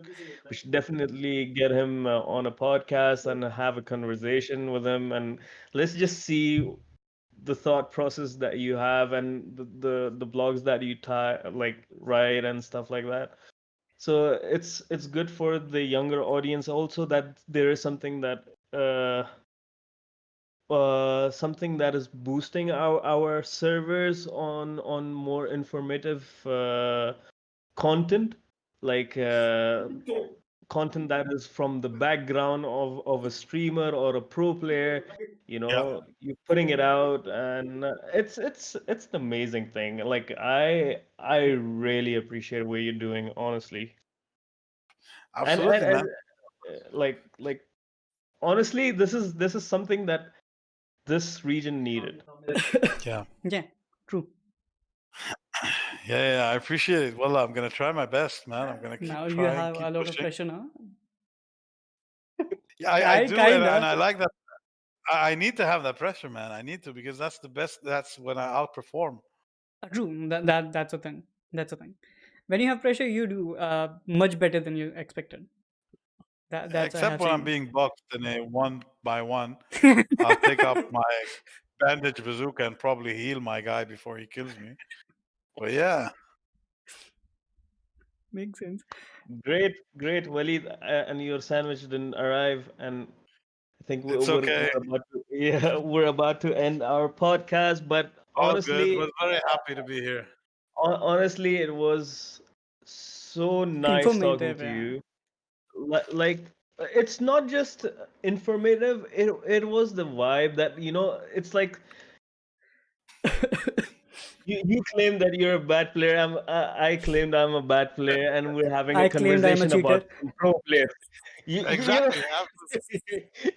definitely get him on a podcast and have a conversation with him, and let's just see the thought process that you have and the blogs that you write and stuff like that. So it's good for the younger audience also that there is something that is boosting our servers on more informative content, like content that is from the background of a streamer or a pro player. Yeah. You're putting it out, and it's an amazing thing. Like I really appreciate what you're doing, honestly. And Absolutely, man. like honestly, this is something that this region needed. Yeah. Yeah, true. Yeah, I appreciate it. Well, I'm gonna try my best, man. I'm gonna keep Now you trying, have a keep lot of pushing. pressure now. Yeah, I do, and Kinda. I like that. I need to have that pressure, man. I need to because that's the best. That's when I outperform. True. That's a thing. That's a thing. When you have pressure, you do much better than you expected. That's I Except have when I'm seen. being boxed in a 1-by-1, I'll take up my bandage bazooka and probably heal my guy before he kills me. But yeah, Makes sense. Great, Walid, and your sandwich didn't arrive, and I think we're, it's we're, okay. we're about to yeah we're about to end our podcast. But All good. honestly, Was very happy to be here. honestly, it was so nice talking Informative, to yeah. you. Like it's not just informative. It was the vibe that it's like you claim that you're a bad player. I claimed I'm a bad player, and we're having a I claimed I'm a conversation cheater. about pro players. You know, Exactly.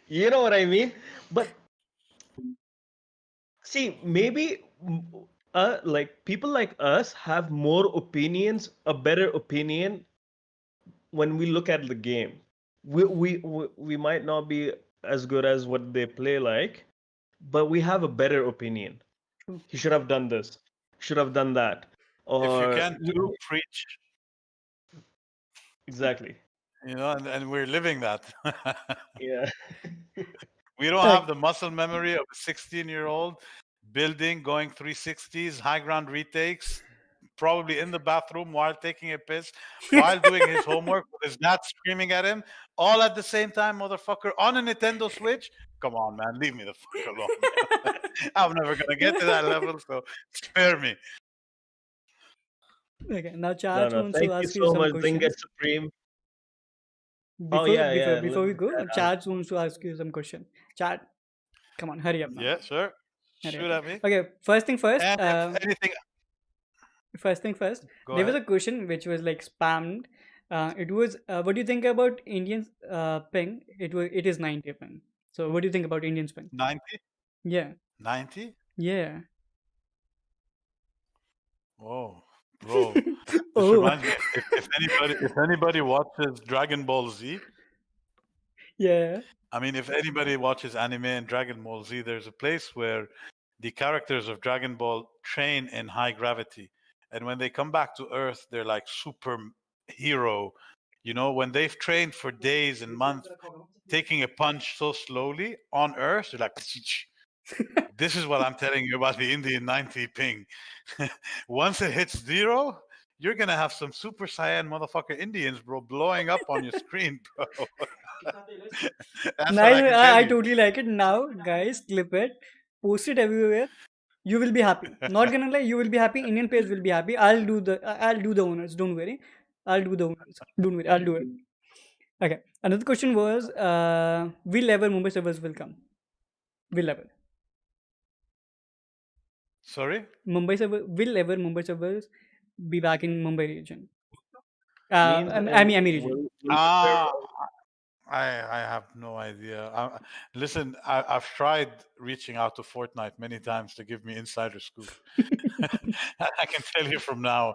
you know what I mean. But see, maybe like people like us have more opinions, a better opinion when we look at the game. We might not be as good as what they play like, but we have a better opinion. True. He should have done this, should have done that, If you or can't do, preach. exactly. And we're living that. Yeah. We don't have Like, the muscle memory of a 16-year-old building, going 360s, high ground retakes, probably in the bathroom while taking a piss, while doing his homework with his dad screaming at him, all at the same time, motherfucker, on a Nintendo Switch. Come on, man, leave me the fuck alone. I'm never gonna get to that level, so spare me. okay, now No, Charles no. wants to Thank you ask you so some much, Zinger questions. Supreme. Oh Before yeah, before yeah. before we go, Charles wants to ask you some question. Chad, come on, hurry up now. Yeah, sure. Hurry Shoot up. at me. Okay, first thing first. And if anything, first thing first, Go there was ahead. a question which was like spammed. It was, what do you think about Indian ping? It is 90 ping. So what do you think about Indian ping? 90? Yeah, 90? yeah. Whoa, bro. This Oh, reminds me, if anybody watches Dragon Ball Z, yeah. I mean, if anybody watches anime and Dragon Ball Z, there's a place where the characters of Dragon Ball train in high gravity. And when they come back to Earth, they're like hero. You know, when they've trained for days and months, taking a punch so slowly on Earth, they're like, this is what I'm telling you about the Indian 90 ping. Once it hits 0, you're going to have some Super Saiyan motherfucker Indians, bro, blowing up on your screen, bro. That's what I Nice. can tell I you. totally like it. Now, guys, clip it, post it everywhere. You will be happy. Not gonna lie, you will be happy. Indian players will be happy. I'll do the owners. Don't worry. I'll do the owners. Don't worry. I'll do it. Okay. Another question was, will ever Mumbai servers will come? Will ever Sorry? Mumbai servers be back in Mumbai region? Means AMI region. Ah, I have no idea. Listen, I've tried reaching out to Fortnite many times to give me insider scoop. I can tell you from now,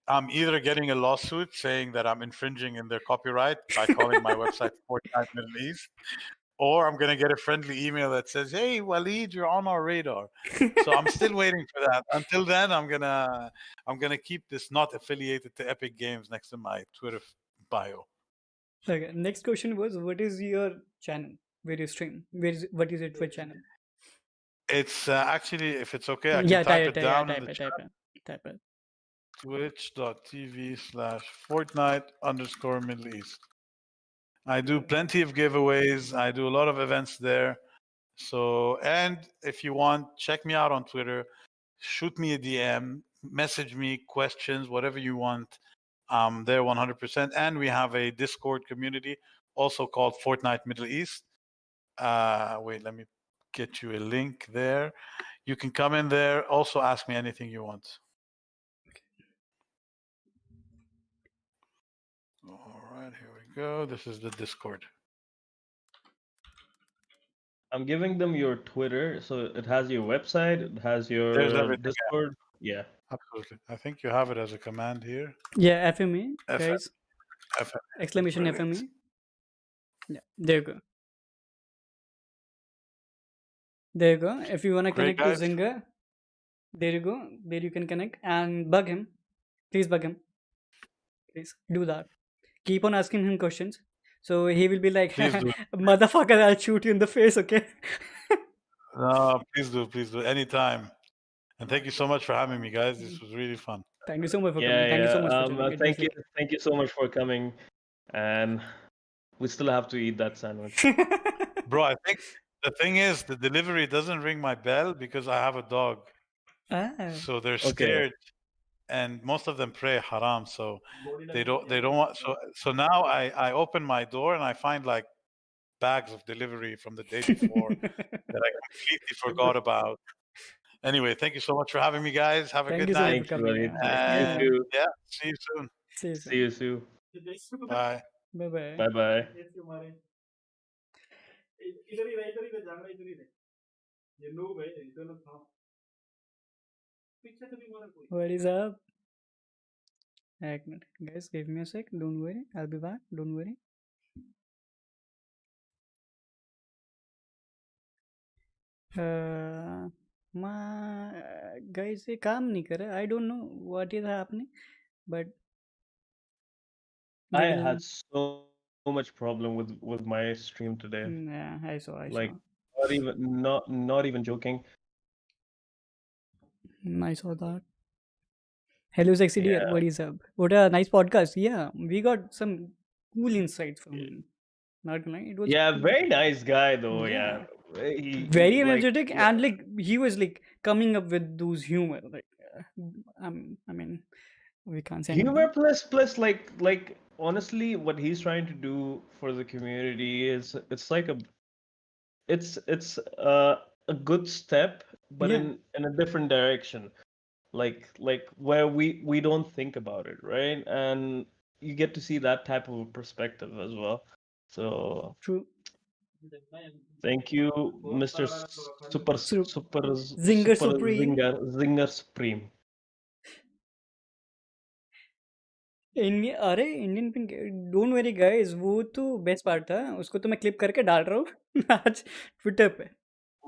I'm either getting a lawsuit saying that I'm infringing in their copyright by calling my website Fortnite Middle East, or I'm gonna get a friendly email that says, "Hey, Waleed, you're on our radar." So I'm still waiting for that. Until then, I'm gonna keep this not affiliated to Epic Games next to my Twitter bio. Okay. Next question was, what is your channel? Where you stream? What is it for channel? It's actually, if it's okay, I can Yeah, type it yeah, down in type the it, chat. type it. Twitch.tv/Fortnite_Middle East. I do plenty of giveaways. I do a lot of events there. So, and if you want, check me out on Twitter. Shoot me a DM, message me questions, whatever you want. I'm there 100%. And we have a Discord community also called Fortnite Middle East. Wait, let me get you a link there. You can come in there. Also ask me anything you want. All right, here we go. This is the Discord. I'm giving them your Twitter, so it has your website, it has There's your everything. Discord. Yeah. Absolutely. I think you have it as a command here. Yeah, FME, FM. guys. FM. Exclamation Brilliant. FME. Yeah, there you go. There you go. If you want to Great, connect to guys. Zinger, there you go. There you can connect and bug him. Please bug him. Please do that. Keep on asking him questions. So he will be like, Please do. motherfucker, I'll shoot you in the face, okay? No, please do. Anytime. And thank you so much for having me, guys. This was really fun. Thank you so much for Yeah, coming. Thank you so yeah. much for joining. It was Thank you so much for coming. And we still have to eat that sandwich. like... Bro, I think the thing is, the delivery doesn't ring my bell because I have a dog. Ah. So they're Okay. scared. And most of them pray haram, so they don't want. So now I open my door and I find like bags of delivery from the day before that I completely forgot about. Anyway, thank you so much for having me, guys. Have a Thank good you so much night. for coming. Thank Yeah. you. And yeah, see you soon. See you See you soon. Bye. Bye bye. Bye bye. What is up? एक minute. Guys, give me a sec. Don't worry. I'll be back. Don't worry. Guys, ये काम नहीं कर रहा. I don't know what is happening, but I give me- had so much problem with my stream today. Yeah, I saw. Like not even joking. I saw that. Hello, sexy dear. Yeah. What is up? What a nice podcast. Yeah, we got some cool insights from him. Not gonna lie, it was Yeah, cool. very nice guy though. Yeah. Yeah. He- Very like, energetic, yeah. and like he was like coming up with those humor. Like, I mean, we can't say Humor anything. plus like honestly, what he's trying to do for the community is it's like it's a good step, but Yeah. in a different direction. like where we don't think about it, right? And you get to see that type of perspective as well. So True. thank you, Mr. Super Sup- Super Zinger Super Supreme. Zinger Supreme. अरे Indian pink, don't worry guys, वो तो best part था, उसको तो मैं clip करके डाल रहा हूँ आज ट्विटर पे.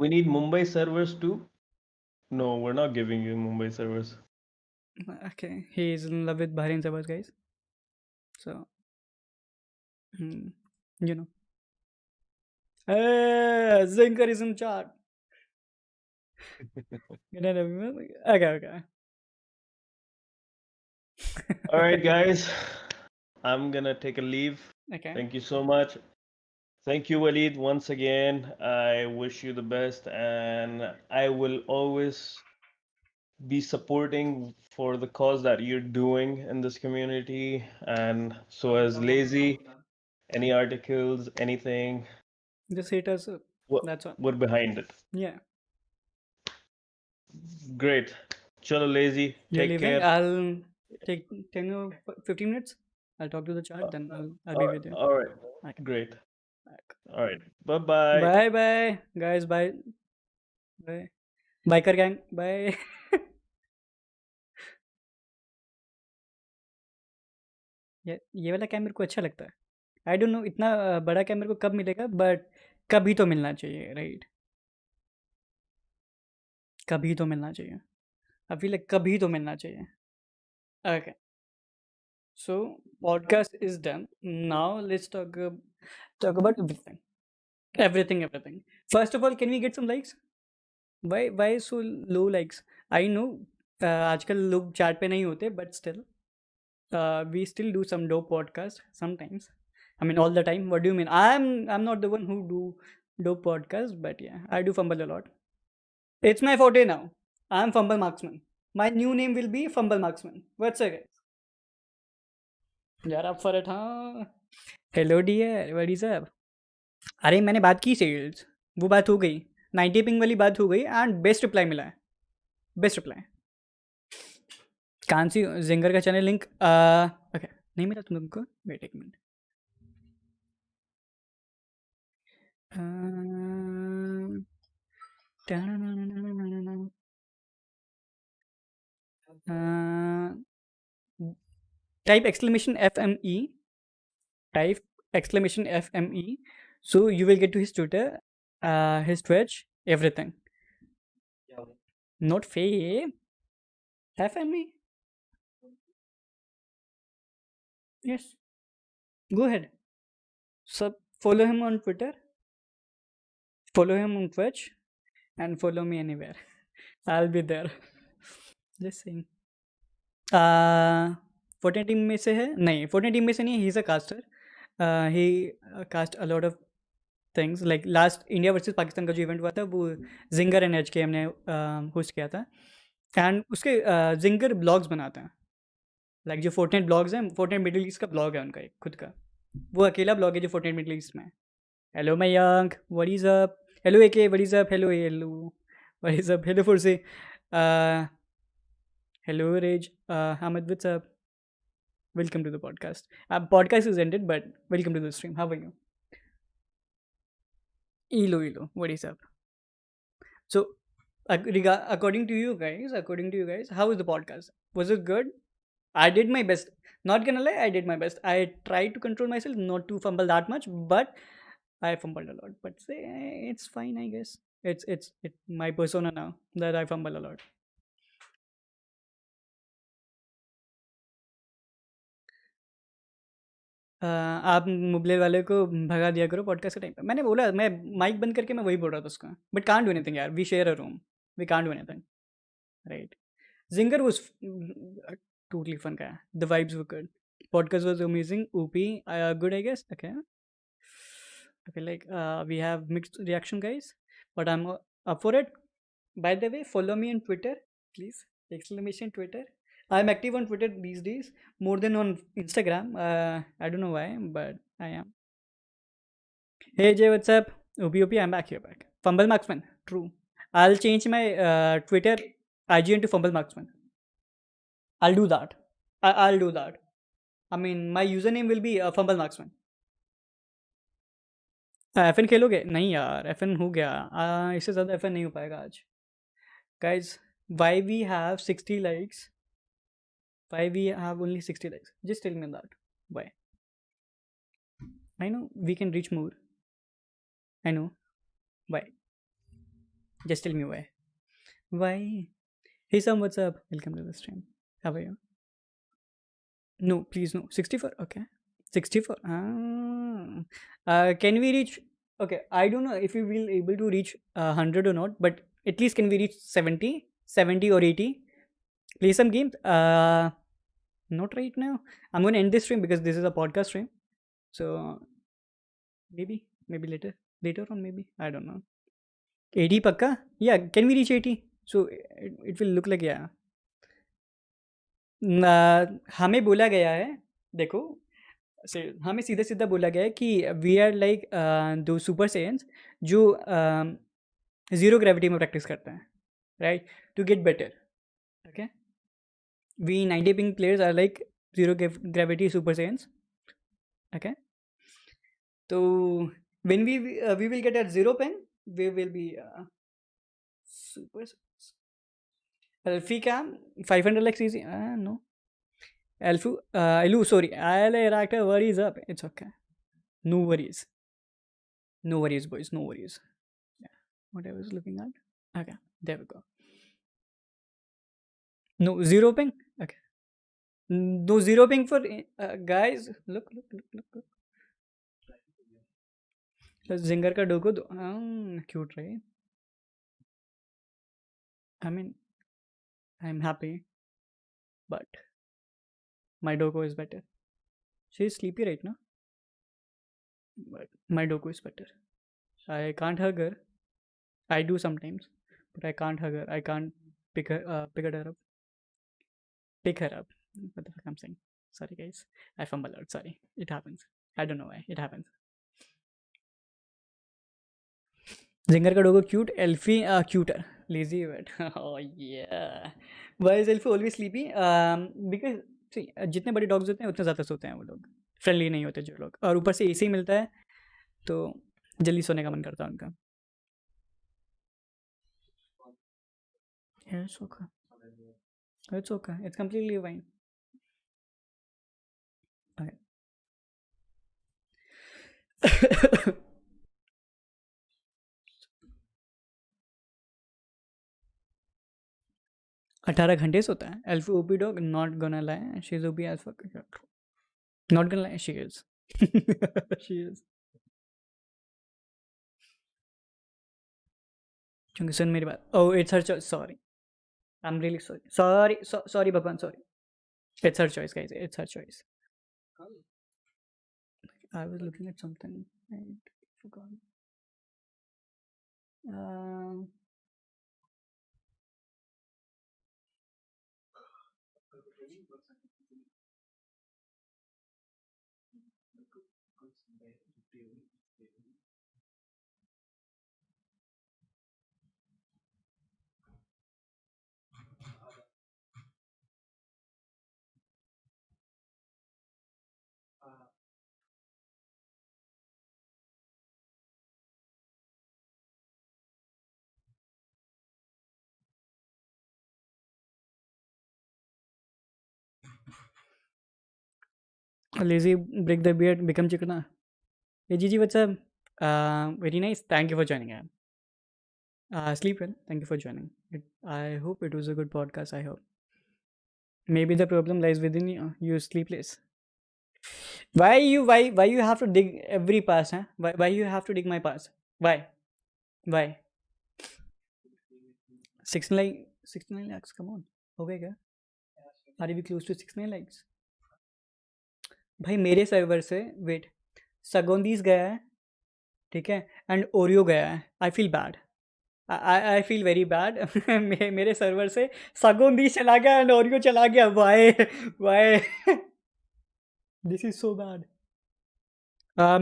We need Mumbai servers too. No, we're not giving you Mumbai servers. Okay, he is in love with Bahrain servers, guys. So, you know. Hey, Zinker is in chat. Okay. All right, guys. I'm gonna take a leave. Okay. Thank you so much. Thank you, Walid, once again. I wish you the best, and I will always be supporting for the cause that you're doing in this community. And so, as Lazy, any articles, anything, Just hit us up. we're, That's all. we're behind it. Yeah. Great. Chalo, Lazy. You're Take leaving. care. I'll take 10 or 15 minutes. I'll talk to the chat, then I'll be with you. All right. Okay. Great. Okay. All right. Bye-bye. Bye bye. Guys, bye. Bye. Biker gang. Bye. ये वाला cam मेरे को अच्छा लगता है. I don't know इतना बड़ा cam मेरे को कब मिलेगा, बट कभी तो मिलना चाहिए, राइट? कभी तो मिलना चाहिए. आई फील लाइक कभी तो मिलना चाहिए. Okay. So podcast is done. Now let's talk about everything. Everything. First of all, can we get some likes? Why so low likes? I know आजकल लोग चैट पे नहीं होते, but still we still do some dope podcast sometimes. I mean all the time. What do you mean? I'm not the one who do dope podcast, but yeah, I do fumble a lot. It's my forte now. I'm fumble marksman. My new name will be fumble marksman. What's it, guys? यार आप for it. हाँ, hello dear, what is up? अरे मैंने बात की sales, वो बात हो गई, 90 पिंग वाली बात हो गई, एंड बेस्ट रिप्लाई मिला है. Best reply. कान सी जिंगर का चैनल लिंक ओके नहीं मिला तुमको? वेट एक minute. Type exclamation FME. Type exclamation FME. So you will get to his Twitter, his Twitch, everything. Not fame. FME. Yes. Go ahead. So follow him on Twitter. Follow him on Twitch, and follow me anywhere. I'll be there. Just saying. Fortnite team में से है? नहीं, Fortnite team में से नहीं. He's a caster. He cast a lot of things. Like last India versus Pakistan का जो event हुआ था, वो जिंगर एंड एच के हमने होस्ट किया था. एंड उसके जिंगर ब्लॉग्स बनाते हैं. लाइक जो Fortnite ब्लॉग्स हैं, Fortnite मिडिल ईस्ट का ब्लॉग है उनका एक खुद का. वो अकेला ब्लॉग है जो Fortnite मिडिल ईस्ट में है. Hello Mayank, what is up? Hello AK, what is up? Hello what is up? Hello फुर्सी. Hello Raze. Hamid, what's up? Welcome to the podcast. Podcast is ended, but welcome to the stream. How are you? Elo, what is up? So, according to you guys, how was the podcast? Was it good? I did my best. Not gonna lie, I did my best. I tried to control myself not to fumble that much, but I fumbled a lot. But say it's fine, I guess. It's my persona now that I fumble a lot. आप मुबले वाले को भगा दिया करो podcast के time पे. मैंने बोला, मैं माइक बंद करके मैं वही बोल रहा था उसका. बट कांट डू एनीथिंग यार, we share a room, we can't do anything, right? Jinger was totally fun guy. The vibes were good. Podcast was amazing. OP, good, I guess. Okay. I feel like we have mixed reaction, guys, but I'm up for it. By the way, follow me on Twitter, please. Exclamation Twitter. I'm active on Twitter these days more than on Instagram. I don't know why, but I am. Hey Jay, what's up? OP, I'm back. Here back. Fumble Marksman. True. I'll change my Twitter IG into Fumble Marksman. I'll do that. I'll do that. I mean, my username will be fumble marksman. FN खेलोगे? नहीं यार, FN हो गया. इससे ज़्यादा FN नहीं हो पाएगा आज. Guys, why we have 60 likes? Why we have only 60 likes? Just tell me that. Why? I know we can reach more. I know. Why? Just tell me why. Why? Hey Sam, what's up? Welcome to the stream. How are you? No, please no. 64? Okay. 64. Can we reach... Okay, I don't know if we will able to reach 100 or not, but at least can we reach 70? 70 or 80? Play some games? Not right now. I'm going to end this stream because this is a podcast stream. So, maybe later. Later on, maybe. I don't know. 80 pakka? Yeah, can we reach 80? So, it will look like, yeah. हमें बोला गया है, देखो हमें सीधा सीधा बोला गया है कि वी आर लाइक दो सुपर सेयंस जो ज़ीरो ग्रेविटी में प्रैक्टिस करते हैं, right, to get better. Okay, we 90 ping players are like zero gravity super Saiyans. Okay, तो when we will get at zero ping we will be super Alfie cam 500 likes easy. No. Elu, sorry. I'll reactor worries up. It's okay. No worries. No worries, boys. No worries. Yeah. What I was looking at. Okay. There we go. No zero ping. Okay. No zero ping for guys. Look. Zinger ka dogo do. Cute, right? I mean, I'm happy, but my Dogo is better. She's sleepy right now, but my Dogo is better. I can't hug her. I do sometimes, but I can't hug her. I can't pick her up. Pick her up. What the fuck I'm saying? Sorry guys, I fumbled out. Sorry, it happens. I don't know why it happens. Zinger ka Dogo cute. Elfie cuter. Lazy vet. Oh yeah. Why is Elfie always sleepy? Because see, जितने बड़े dogs होते हैं उतने ज़्यादा सोते हैं वो लोग. फ्रेंडली नहीं होते जो लोग, और ऊपर से एसी मिलता है तो जल्दी सोने का मन करता है उनका. It's okay. It's okay. It's completely fine. Okay. 18 घंटे सोता है. Elfie OP dog, not gonna lie, she's OP as fuck. Not gonna lie, she is. She is. क्योंकि सुन मेरी बात. Oh, it's her choice. Sorry. I'm really sorry. Sorry, Bhagwan. Sorry. It's her choice, guys. It's her choice. I was looking at something. I forgot. Lazy, break the beard, become chikana. Hey Gigi, what's up? Very nice. Thank you for joining. Sleep well. Thank you for joining. I hope it was a good podcast. I hope. Maybe the problem lies within you. You sleepless. Why you have to dig every pass? Huh? Why you have to dig my pass? Why? 69 lakhs. Come on. हो गया क्या? Are we close to 69 lakhs? भाई मेरे server से wait सगोंदीस गया है, ठीक है, एंड ओरियो गया है. I feel bad. I feel very bad. मेरे सर्वर से सगोंदीस चला गया एंड ओरियो चला गया. Why this is so bad.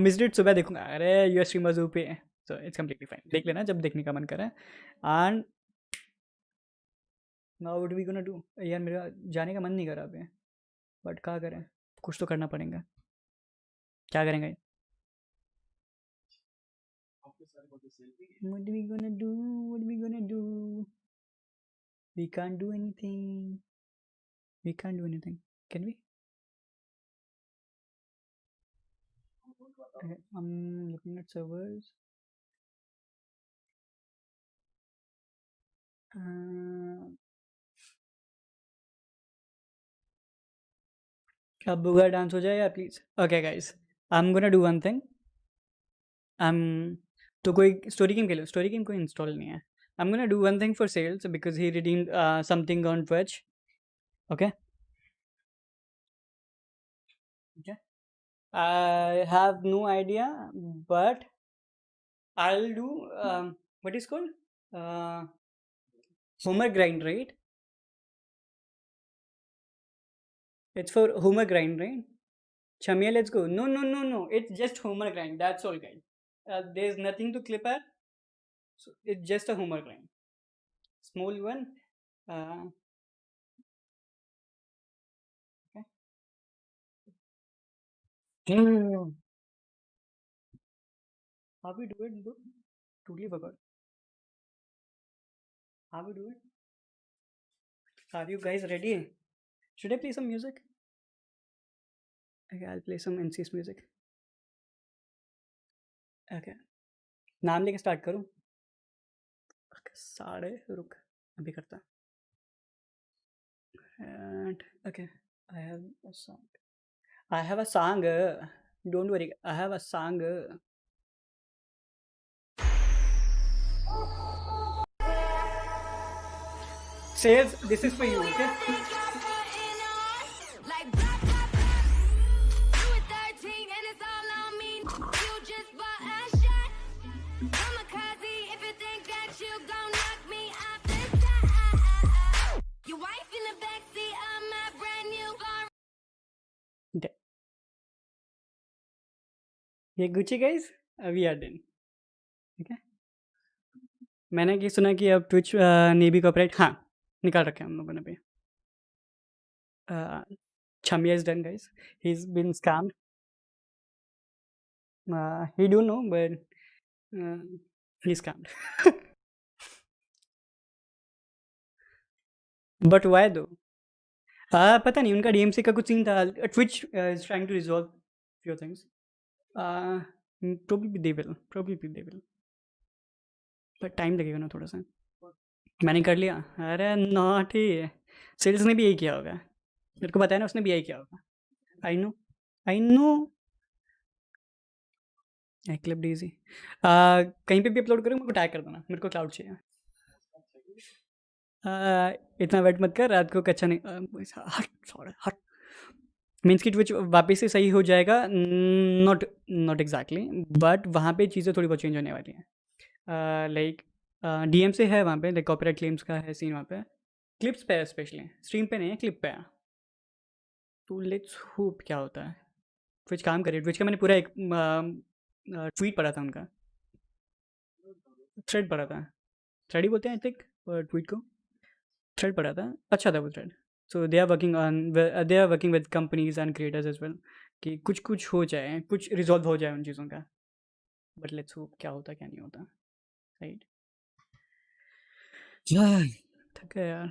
मिसडेट सुबह देखूंगा. अरे यूएस स्ट्रीमर्स पे, सो इट्स कम्प्लीटली फाइन. देख लेना जब देखने का मन करे. And now what we gonna do? यार मेरा जाने का मन नहीं कर रहा अभी, बट क्या करें, कुछ तो करना पड़ेगा। क्या करेंगे? What we gonna do? What we gonna do? We can't do anything. We can't do anything. Can we? Okay, I'm looking at servers. अब बुगा डांस हो जाए या please? Okay guys, I am gonna do one thing. तो कोई story game खेलो? Story game कोई install नहीं है। I am gonna do one thing for sales because he redeemed something on Twitch. Okay, I have no idea, but I'll do what is called Homer grind, right? It's for Homer grind, right? Chamia, let's go. No, no, no, no. It's just Homer grind. That's all, guys. There's nothing to clip at. So it's just a Homer grind. Small one. Okay. How we do it, bro? Totally forgot. How we do it? Are you guys ready? Should I play some music? Okay, I'll play some NC's music. Okay. नाम लेके start करूं? साढ़े रुक अभी करता। And okay, I have a song. I have a song. Don't worry, I have a song. Sales, this is for you, okay? ये Gucci guys, we are done. ठीक है, मैंने ये सुना कि अब ट्विच ने भी कॉपीराइट हाँ निकाल रखे हैं हम लोगों ने भी। Chamia is done, guys. He's been scammed. He don't know, but he's scammed. But why though? पता नहीं, उनका DMC का कुछ सीन था। Twitch is trying to resolve few things. Probably they will. But time लगेगा ना थोड़ा सा। मैंने कर लिया। अरे नॉट ही, सेल्स ने भी यही किया होगा। मेरे को बताया ना, उसने भी यही किया होगा। I know I clip Daisy. कहीं पे भी अपलोड करूँ मेरे को टैग कर देना, मेरे को क्लाउड चाहिए। इतना वेट मत कर, रात को कच्चा नहीं। हट मीन्स कि ट्विच वापस से सही हो जाएगा। नॉट एग्जैक्टली, बट वहाँ पे चीज़ें थोड़ी बहुत चेंज होने वाली हैं। लाइक डीएम से है वहाँ पे, लाइक कॉपीराइट क्लेम्स का है सीन वहाँ पे, क्लिप्स पे है, स्पेशली स्ट्रीम पे नहीं है, क्लिप पे है। तो लेट्स होप क्या होता है। ट्विच काम करे। ट्विच का मैंने पूरा एक ट्वीट पढ़ा था, उनका थ्रेड पढ़ा था। थ्रेड ही बोलते हैं आई थिंक ट्वीट को, थ्रेड पढ़ा था, अच्छा था वो thread. So they are working with companies and creators as well कि कुछ हो जाए, कुछ रिजॉल्व हो जाए उन चीज़ों का। बट लेट्स होप क्या होता क्या नहीं होता। राइट, थक गया यार,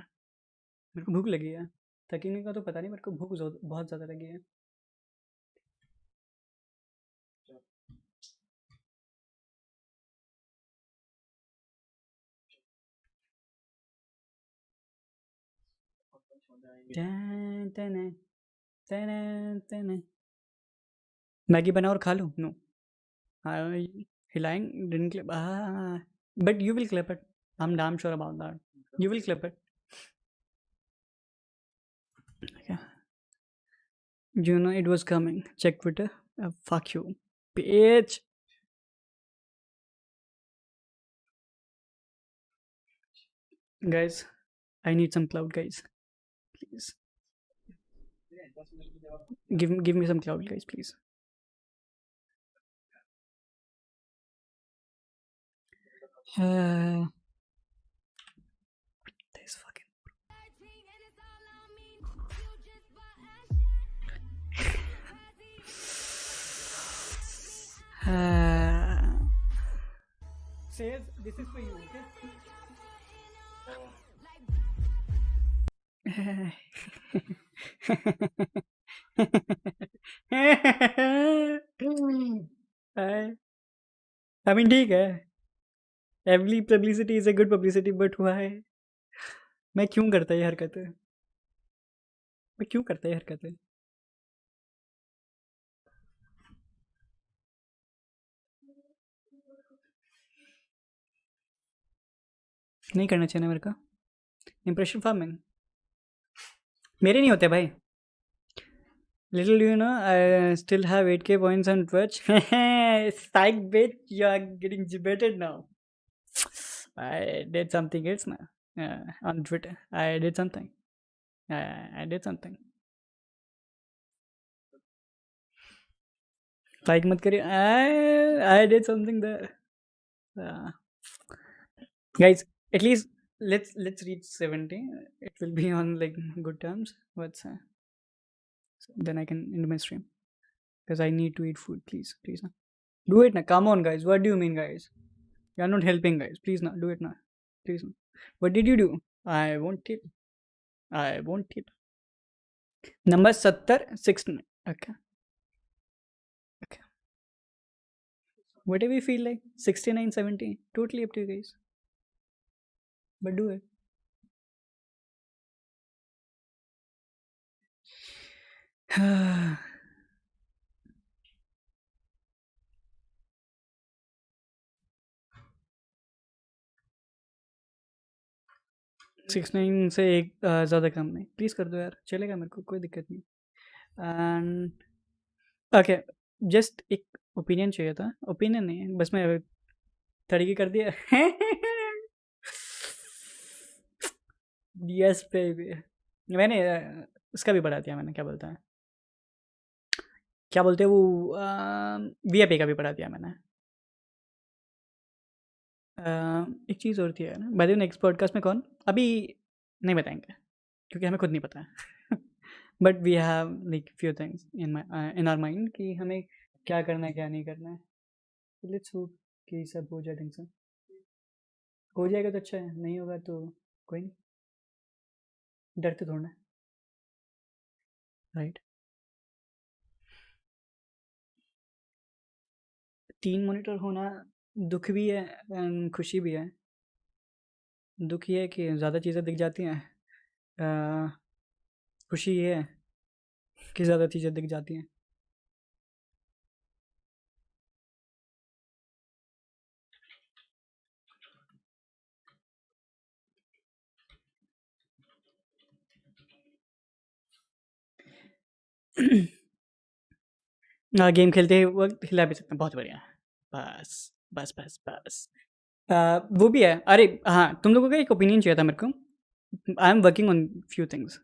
मेरे को भूख लगी है। थकीने का तो पता नहीं, मेरे को भूख बहुत ज़्यादा लगी है। मैगी बना और खा लूँ? नो, हिलाएंग didn't clip, but you will clip it, I am damn sure about that, you will clip it. You know it was coming. Check Twitter. Fuck you, bitch. Guys, I need some cloud, guys. Please. Give me some cloud, guys, please. This fucking Says this is for you, okay? I mean, ठीक है. Every publicity is a good publicity, but why? मैं क्यों करता ये हरकतें? मैं क्यों करता ये हरकतें? नहीं करना चाहिए ना मेरे का. Impression farming. मेरे नहीं होते भाई. Little do you know, I still have 8k points on Twitch. Psych bitch, you are getting debated now. I did something else now. On Twitter. I did something. I did something. Like mat kariye. I did something there. Guys, at least let's reach 70. It will be on like good terms. What's so then I can end my stream because I need to eat food. Please, please, na. Do it now. Come on, guys. What do you mean, guys? You're not helping, guys. Please, now. Do it now. Please. Na. What did you do? I won't tell. I won't tell. Number 69. Okay. Okay. Whatever you feel like. 69, 70. Totally up to you guys. But do it. Six nine से एक ज़्यादा कम नहीं. Please कर दो यार. चलेगा मेरे को कोई दिक्कत नहीं. एंड ओके जस्ट एक ओपिनियन चाहिए था. ओपिनियन नहीं है बस मैं तरीके कर दिया. Yes baby. मैंने उसका भी बढ़ा दिया. मैंने क्या बोलता है क्या बोलते हैं वो VIP का भी बढ़ा दिया मैंने. एक चीज़ और थी यार. By the way next podcast में कौन अभी नहीं बताएंगे क्योंकि हमें खुद नहीं पता है. But we have like few things in our mind कि हमें क्या करना है क्या नहीं करना है. लेट्स होप कि सब हो जाए ढंग से. हो जाएगा तो अच्छा है. नहीं होगा तो कोई नहीं. डरते थोड़ा राइट. 3 मॉनिटर होना दुख भी है एंड खुशी भी है. दुख ये है कि ज़्यादा चीज़ें दिख जाती हैं. खुशी ये है कि ज़्यादा चीज़ें दिख जाती हैं. गेम खेलते वक्त हिला भी सकते हैं. बहुत बढ़िया. बस बस बस बस. वो भी है. अरे हाँ तुम लोगों का एक ओपिनियन चाहिए था मेरे को. I am working on few things.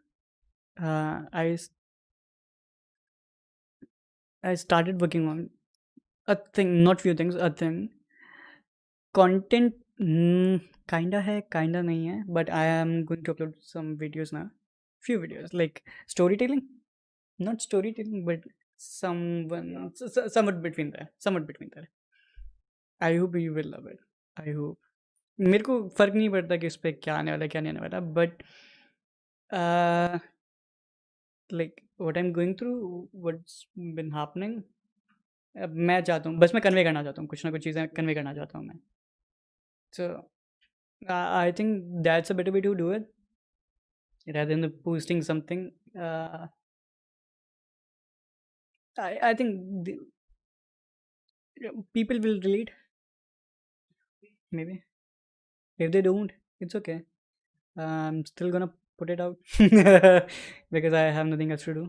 I started working on a thing, not few things, a thing. Content kinda है, kinda नहीं है, but I am going to upload some videos now. Few videos like storytelling, not storytelling, but somewhat between there, somewhat between there. I hope you will love it. I hope. मेरे को फर्क नहीं पड़ता कि उस पर क्या आने वाला क्या नहीं आने वाला, but like what I'm going through, what's been happening. अब मैं चाहता हूँ बस मैं कन्वे करना चाहता हूँ. कुछ ना कुछ चीज़ें कन्वे करना चाहता हूँ मैं. So I think that's a better way to do it rather than posting something. I think people will relate. Maybe if they don't, it's okay. I'm still gonna put it out because I have nothing else to do.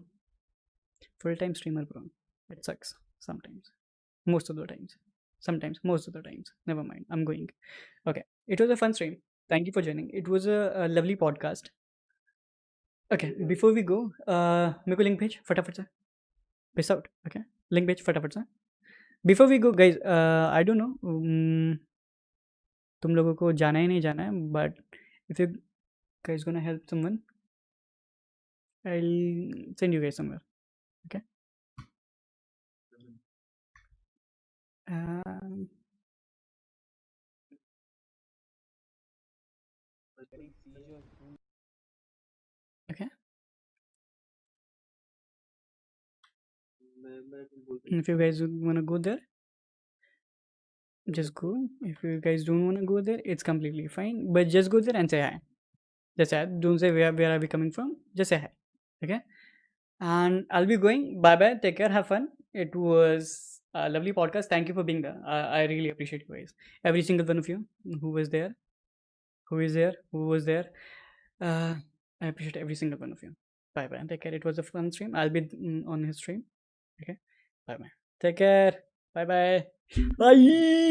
Full-time streamer, bro. It sucks sometimes. Most of the times. Sometimes. Most of the times. Never mind. I'm going. Okay. It was a fun stream. Thank you for joining. It was a lovely podcast. Okay. Before we go, मेरे को link भेज फटाफट से. Peace out. Okay. Link भेज फटाफट से. Before we go, guys, I don't know. तुम लोगों को जाना ही नहीं जाना है, but if you guys gonna help someone, I'll send you guys somewhere. Okay. Um, okay. If you guys want to go there, just go. If you guys don't want to go there, it's completely fine. But just go there and say hi. Just say hi. Don't say where are we coming from. Just say hi. Okay. And I'll be going. Bye bye. Take care. Have fun. It was a lovely podcast. Thank you for being there. I really appreciate you guys. Every single one of you who was there, who is there, who was there. I appreciate every single one of you. Bye bye. Take care. It was a fun stream. I'll be on his stream. Okay. Bye bye. Take care. Bye bye. Bye.